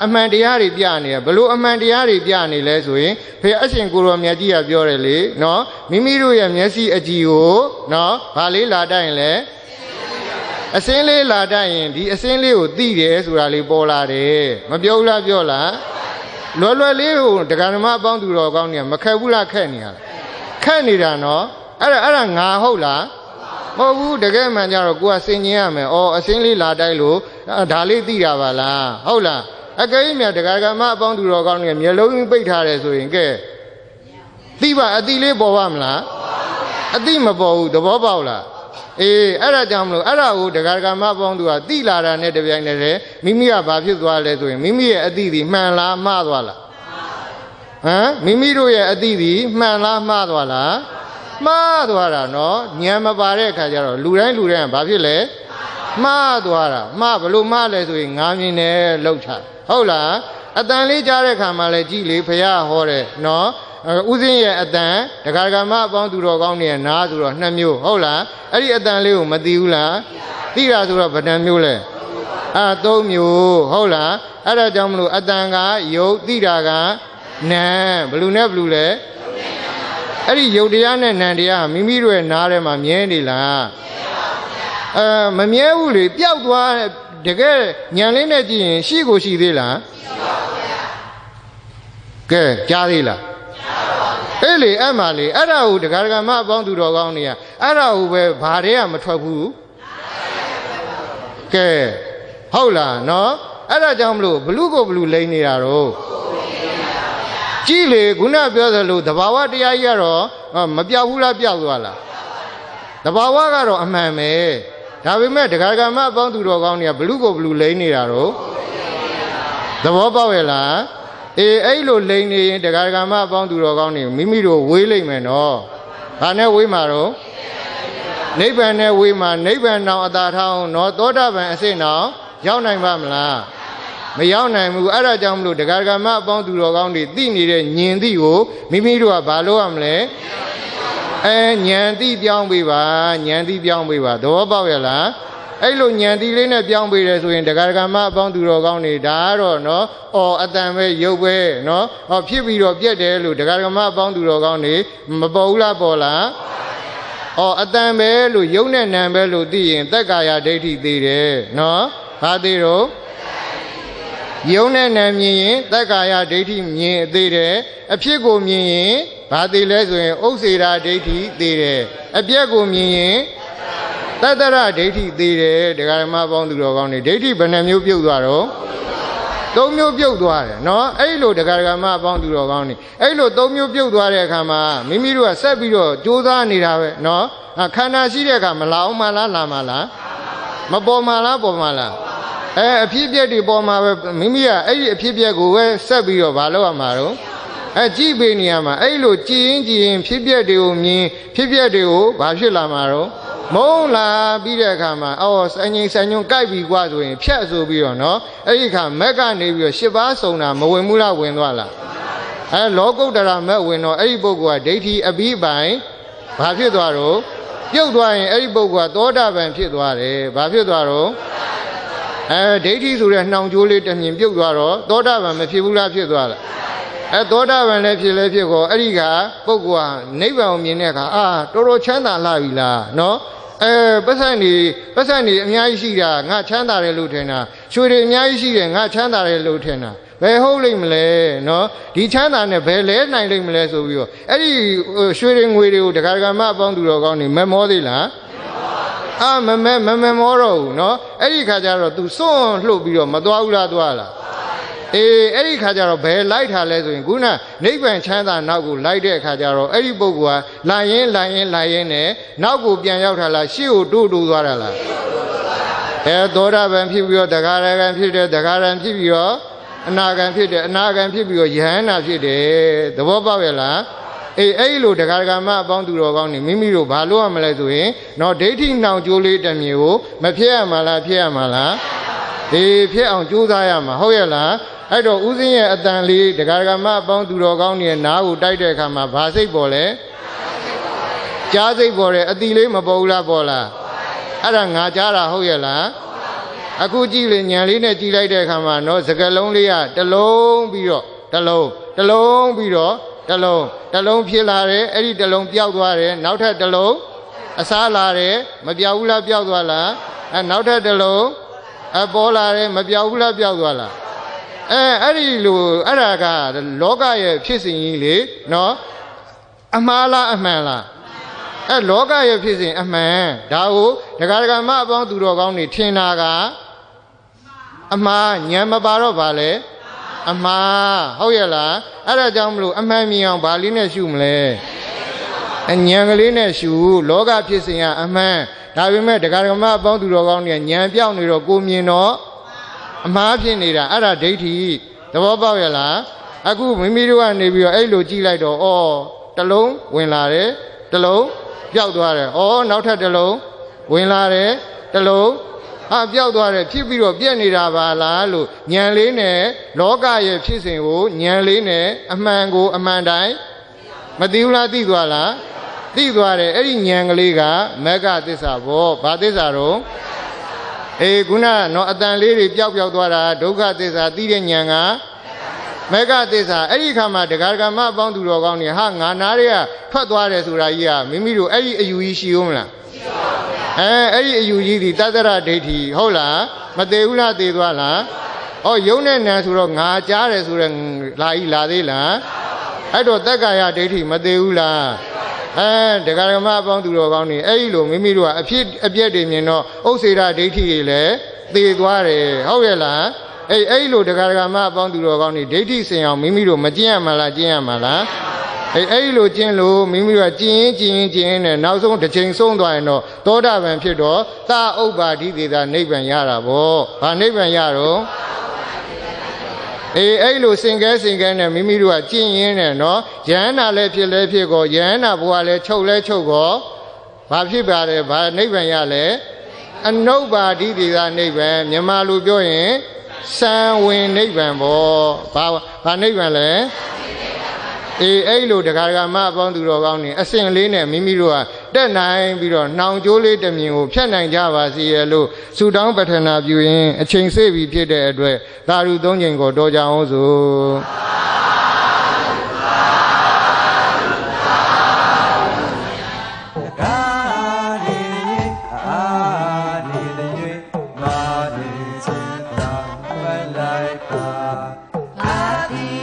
အမှန်တရားတွေပြနေတယ်ဘလို့အမှန်တရားတွေပြနေလဲဆိုရင်ဖေအရှင်ကိုရောမြတ်ကြီးကပြောတယ်လေနော်မိမိတို့ရဲ့မျက်စိအကြည့်ကိုနော်ဘာလေးလာတိုက်ရင်လဲအစင်းလေးလာတိုက်ရင်ဒီအစင်းလေးကိုသိတယ်ဆိုတာလေးပေါ်လာတယ်မပြောဘူးလားပြောလားလွယ်လေးကိုဒကာဓမ္မအပေါင်းသူတော်ကောင်းတွေကမခက်ဘူးလားခက်နေရလားခက်နေတာနော်အဲ့ဒါငါဟုတ်လားမဟုတ်ဘူးတကယ်မှန်ကြတော့ကိုကစင်ကျင်ရမယ်။အစင်းလေးလာတိုက်လို့ဒါလေးသိတာပါလား။ဟုတ်လား။အကယ်၍မြတ်ဒကာဒကာမအပေါင်းသူတော်ကောင်းတွေမျက်လုံးပိတ်ထားတယ်ဆိုရင်ကဲသိပါအတိလေးပေါ်ပါမလား။အတိမပေါ်ဘူးသဘောပေါက်လား။အဲ့ဒါကြောင့်မလို့အဲ့ဒါကိုဒကာဒကာမအပေါင်းသူကသိလာတာနဲ့တပြိုင်တည်းမိမိကဘာဖြစ်သွားလဲဆိုရင်မိမိရဲ့အတိဒီမှန်လားမှားသွားလား။မိမိတို့ရဲ့အတိဒီမှန်လားမှားသွားလား။မှားသွားတာနော်ဉာဏ်မပါတဲ့အခါကျတော့လူတိုင်းကဘာဖြစ်လဲမှားသွားတာမှားဘလို့မှားလဲဆိုရင်ငါမြင်တယ်လှုပ်ချဟုတ်လားအတန်လေးကြားတဲ့အခါမှာလည်းကြည်လေဖရာဟောတယ်နော်ဥစဉ်ရဲ့အတန်ဒကာဒကာမအပေါင်းသူတော်ကောင်းတွေနားဆိုတော့2မျိုးဟုတ်လားအဲ့ဒီအတန်လေးကိုမသိဘူးလားသိတာဆိုတော့ဗဒံမျိုးလဲ3မျိုးဟုတ်လားအဲ့ဒါကြောင့်မလို့အတန်ကယုတ်သိတာကနာဘလူနဲ့ဘလူလဲအဲ့ဒီယုတ်တရားနဲ့နံတရားမိမိတို့ရဲ့နားထဲမှာမြဲနေလားမမြဲဘူးလေပျောက်သွားတကယ်ညံလေးနဲ့ကြည့်ရင်ရှိကိုရှိသေးလားကဲကြားသေးလားအဲ့လေအဲ့မှာလေအဲ့ဒါကိုဒကာဒကာမအပေါင်းသူတော်ကောင်းတွေကအဲ့ဒါကိုပဲဘာတွေကမထွက်ဘူးကဲဟုတ်လားနော်အဲ့ဒါကြောင့်မလို့ဘလူကိုဘလူလိမ့်နေတာတော့ကြည့်လေခုနပြောသလိုသဘာဝတရားကြီးကတော့မပြောက်ဘူးလားပြောက်သွားလားသဘာဝကတော့အမှန်ပဲဒါပေမဲ့ဒကာဒကာမအပေါင်းသူတော်ကောင်းတွေကဘလူကိုဘလူလိမ့်နေတာတော့သဘောပေါက်ရဲ့လားအဲ့လိုလိမ့်နေရင်ဒကာဒကာမအပေါင်းသူတော်ကောင်းတွေမိမိတို့ဝေးလိမ့်မယ်နော်ဘာနဲ့ဝေးမှာတော့နိဗ္ဗာန်နဲ့ဝေးမှာနိဗ္ဗာန်တောင်အသာထောင်းနော်သောတာပန်အစစ်တောင်ရောက်နိုင်ပါမလားမရောက်နိုင်ဘူးအဲ့ဒါကြောင့်မလို့ဒကာဒကာမအပေါင်းသူတော်ကောင်းတွေသိနေတဲ့ဉာဏ်သိကိုမိမိတို့ကဘာလို့ရမလဲဉာဏ်သိပြောင်းပေးပါဉာဏ်သိပြောင်းပေးပါသဘောပေါက်ရလားအဲ့လိုဉာဏ်သိလေးနဲ့ပြောင်းပေးတယ်ဆိုရင်ဒကာဒကာမအပေါင်းသူတော်ကောင်းတွေဒါကတော့နော်အတန်ပဲရုပ်ပဲနော်ဖြစ်ပြီးတော့ပြက်တယ်လို့ဒကာဒကာမအပေါင်းသူတော်ကောင်းတွေမပေါ်ဘူးလားပေါ်လားအတန်ပဲလို့ယုံနဲ့နံပဲလို့သိရင်သက်ကာယဒိဋ္ဌိသေးတယ်နော်ဘာသေးတော့ယုံနဲ့နံမြင်ရင်သက်ကာယဒိဋ္ဌိမြင်သေးတယ်အဖြစ်ကိုမြင်ရင်ဘာသေးလဲဆိုရင်ဥစ္စေရာဒိဋ္ဌိသေးတယ်အပြက်ကိုမြင်ရင်တတ္တရဒိဋ္ဌိသေးတယ်ဒကာဓမ္မပေါင်းသူတော်ကောင်းတွေဒိဋ္ဌိဘယ်နှမျိုးပြုတ်သွားတော့3မျိုးပြုတ်သွားတယ်နော်အဲ့လိုဒကာဓမ္မပေါင်းသူတော်ကောင်းတွေအဲ့လို3မျိုးပြုတ်သွားတဲ့အခါမှာမိမိတို့ကဆက်ပြီးတော့ကြိုးစားနေတာပဲနော်ခန္ဓာရှိတဲ့အခါမလာအောင်မလားလာမလားမပေါ်မလားပေါ်မလားအဖြစ်ပြက်တွေပေါ်မှာပဲမိမိကအဲ့ဒီအဖြစ်ပြက်ကိုပဲဆက်ပြီးတော့မလုပ်ရမှာတော့ကြည့်ပေးနေရမှာအဲ့လိုကြည်ရင်ဖြစ်ပြက်တွေကိုမြင်ဖြစ်ပြက်တွေကိုဘာဖြစ်လာမှာတော့ မုန်းလာပြီးတဲ့အခါမှာအော်စံငိမ်စံညွန့်ကြိုက်ပြီးกว่าဆိုရင်ဖြတ်ဆိုပြီးတော့နော်အဲ့ဒီခါမက်ကနေပြီးတော့၈ပါးစုံတာမဝင်ဘူးလားဝင်သွားလားလောကုတ္တရာမက်ဝင်တော့အဲ့ဒီပုဂ္ဂိုလ်ကဒိဋ္ဌိအပြီးပိုင်ဘာဖြစ်သွားတော့ပြုတ်သွားရင်အဲ့ဒီပုဂ္ဂိုလ်ကသောတာပန်ဖြစ်သွားတယ်ဘာဖြစ်သွားတော့ဒိဋ္ဌိဆိုတဲ့နှောင်ကြိုးလေးတစ်မြင်ပြုတ်သွားတော့သောတာပန်မဖြစ်ဘူးလားဖြစ်သွားလားသောတာပန်လည်းဖြစ်လည်းဖြစ်ခေါ်အဲ့ဒီကပုဂ္ဂိုလ်ဟာနိဗ္ဗာန်ကိုမြင်တဲ့အခါတော်တော်ချမ်းသာလာပြီလားနော်ပတ်စံနေအများကြီးရှိတာငါချမ်းသာတယ်လို့ထင်တာရွှေတွေအများကြီးရှိတယ်ငါချမ်းသာတယ်လို့ထင်တာဘယ်ဟုတ်လိမ့်မလဲနော်ဒီချမ်းသာနဲ့ဘယ်လဲနိုင်လိမ့်မလဲဆိုပြီးတော့အဲ့ဒီရွှေတွေငွေတွေကိုတရားဓမ္မအပေါင်းသူတော်ကောင်းနေမမောသေးလားမမောတော့ဘူးနော်အဲ့ဒီခါကျတော့ तू စွန့်လှုပ်ပြီးတော့မသွားဘူးလားသွားလားအဲ့ဒီခါကျတော့ဘယ်လိုက်ထားလဲဆိုရင်ခုနနိဗ္ဗာန်ချမ်းသာနောက်ကိုလိုက်တဲ့အခါကျတော့အဲ့ဒီပုဂ္ဂိုလ်ကလာရင်နဲ့နောက်ကိုပြန်ရောက်ထားလားရှေ့ကိုတိုးသွားတာလားသောတာပန်ဖြစ်ပြီးတော့တဂါရကံဖြစ်တယ်တဂါရံဖြစ်ပြီးတော့အနာဂံဖြစ်တယ်အနာဂံဖြစ်ပြီးတော့ယဟန္တာဖြစ်တယ်သဘောပေါက်ရဲ့လားအဲ့လိုတရားဓမ္မအပေါင်းသူတော်ကောင်းနေမိမိတို့ဘာလို့ရမလဲဆိုရင်တော့ဒိဋ္ဌိနှောင်ကြိုးလေးတစ်မျိုးကိုမဖြစ်ရမှာလားဖြစ်ရမှာလားဖြစ်အောင်ကြိုးစားရမှာဟုတ်ရဲ့လားအဲ့တော့ဥစဉ်ရဲ့အတန်လေးတရားဓမ္မအပေါင်းသူတော်ကောင်းနေနားကိုတိုက်တဲ့အခါမှာဘာစိတ်ပေါ်လဲကြားစိတ်ပေါ်တယ်အတိလေးမပေါ်ဘူးလားပေါ်လားအဲ့ဒါငါကြားတာဟုတ်ရဲ့လားအခုကြည့်လေညံလေးနဲ့ကြည့်လိုက်တဲ့အခါမှာနော်စကလုံးလေးကတလုံးပြီးတော့တလုံးပြီးတော့တလုံးဖြစ်လာတယ်အဲ့ဒီတလုံးပျောက်သွားတယ်နောက်ထပ်တလုံးအစားလာတယ်မပြောက်ဘူးလားပျောက်သွားလားနောက်ထပ်တလုံးပေါ်လာတယ်မပြောက်ဘူးလားပျောက်သွားလားအဲ့ဒီလိုအဲ့ဒါကလောကရဲ့ဖြစ်စဉ်ကြီးလေနော်အမှားလားအမှန်လားလောကရဲ့ဖြစ်စဉ်အမှန်ဒါကိုဒကာဒကာမအပေါင်းသူတော်ကောင်းတွေထင်တာကအမှားဉာဏ်မပါတော့ပါလေအမှားဟုတ်ရဲ့လားအဲ့ဒါကြောင့်မလို့အမှန်မြင်အောင်ဗာလေးနဲ့ရှုမလဲဉာဏ်ကလေးနဲ့ရှုလောကဖြစ်စဉ်ကအမှန်ဒါပေမဲ့ဒကာဒကာမအပေါင်းသူတော်ကောင်းတွေဉာဏ်ပြောင်းနေတော့ကိုမြင်တော့အမှားဖြစ်နေတာအဲ့ဒါဒိဋ္ဌိသဘောပေါက်ရဲ့လားအခုမိမိတို့ကနေပြီးတော့အဲ့လိုကြည့်လိုက်တော့တလုံးဝင်လာတယ်တလုံးပျောက်သွားတယ်နောက်ထပ်တလုံးဝင်လာတယ်တလုံးပျောက်သွားတယ်ဖြစ်ပြီးတော့ပြက်နေတာပါလားလို့ဉာဏ်လေးနဲ့လောကရဲ့ဖြစ်စဉ်ကိုဉာဏ်လေးနဲ့အမှန်ကိုအမှန်တိုင်းမသိဘူးလားသိသွားလားသိသွားတယ်အဲ့ဒီဉာဏ်ကလေးကမဂ္ဂသစ္စာဘောဘာသစ္စာတော့ခုနနော်အတန်လေးတွေပျောက်သွားတာဒုက္ခသစ္စာသိတဲ့ဉာဏ်ကမဂ္ဂသစ္စာအဲ့ဒီခါမှာတရားဓမ္မအပေါင်းသူတော်ကောင်းတွေငါနားတွေကထွက်သွားတယ်ဆိုတာကြီးကမိမိတို့အဲ့ဒီအယူကြီးရှိဦးမလားအဲ့ဒီအယူကြီးဒီတတ္တရဒိဋ္ဌိဟုတ်လားမသေးဘူးလားသေးသွားလားယုံနဲ့နံဆိုတော့ငါကြားတယ်ဆိုတော့လာသေးလားအဲ့တော့တက္ကာယဒိဋ္ဌိမသေးဘူးလားတရားဓမ္မအပေါင်းသူတော်ကောင်းတွေအဲ့ဒီလိုမိမိတို့ကအဖြစ်အပျက်တွေမြင်တော့ဥစ္စေရဒိဋ္ဌိတွေလည်းသေသွားတယ်ဟုတ်ရဲ့လားအဲ့လိုတရားဓမ္မအပေါင်းသူတော်ကောင်းတွေဒိဋ္ဌိစင်အောင်မိမိတို့မကျင့်ရမှာလားကျင့်ရမှာလားအဲ့လိုကျင့်လို့မိမိတို့ကကျင့်နဲ့နောက်ဆုံးတစ်ချိန်ဆုံးသွားရင်တော့သောတာပန်ဖြစ်တော့သာဥပ္ပါဒိသေသာနိဗ္ဗာန်ရတာဗောဘာနိဗ္ဗာန်ရတော့အဲ့လိုစင်ကဲနဲ့မိမိတို့ကကျင့်ရင်းနဲ့နော်ယဟန္တာလည်းဖြစ်ကောယဟန္တာဘုရားလည်းချုပ်ကောဘာဖြစ်ပါတယ်ဘာနိဗ္ဗာန်ရလဲအနုပ္ပါဒိသေသာနိဗ္ဗာန်မြန်မာလိုပြောရင်စံဝင်နိဗ္ဗာန်ဗောဘာနိဗ္ဗာန်လဲအဲ့လိုတရားဓမ္မအပေါင်းသူတော်ကောင်းနေအစဉ်လေးနဲ့မိမိတို့ကတက်နိုင်ပြီးတော့နှောင်ကြိုးလေးတစ်မြင်ကိုဖြတ်နိုင်ကြပါစေလို့ဆုတောင်းပတ္ထနာပြုရင်အချိန်စေ့ပြီးဖြစ်တဲ့အတွက်သာဓု၃ချိန်ကိုတော်ကြအောင်စို့Hati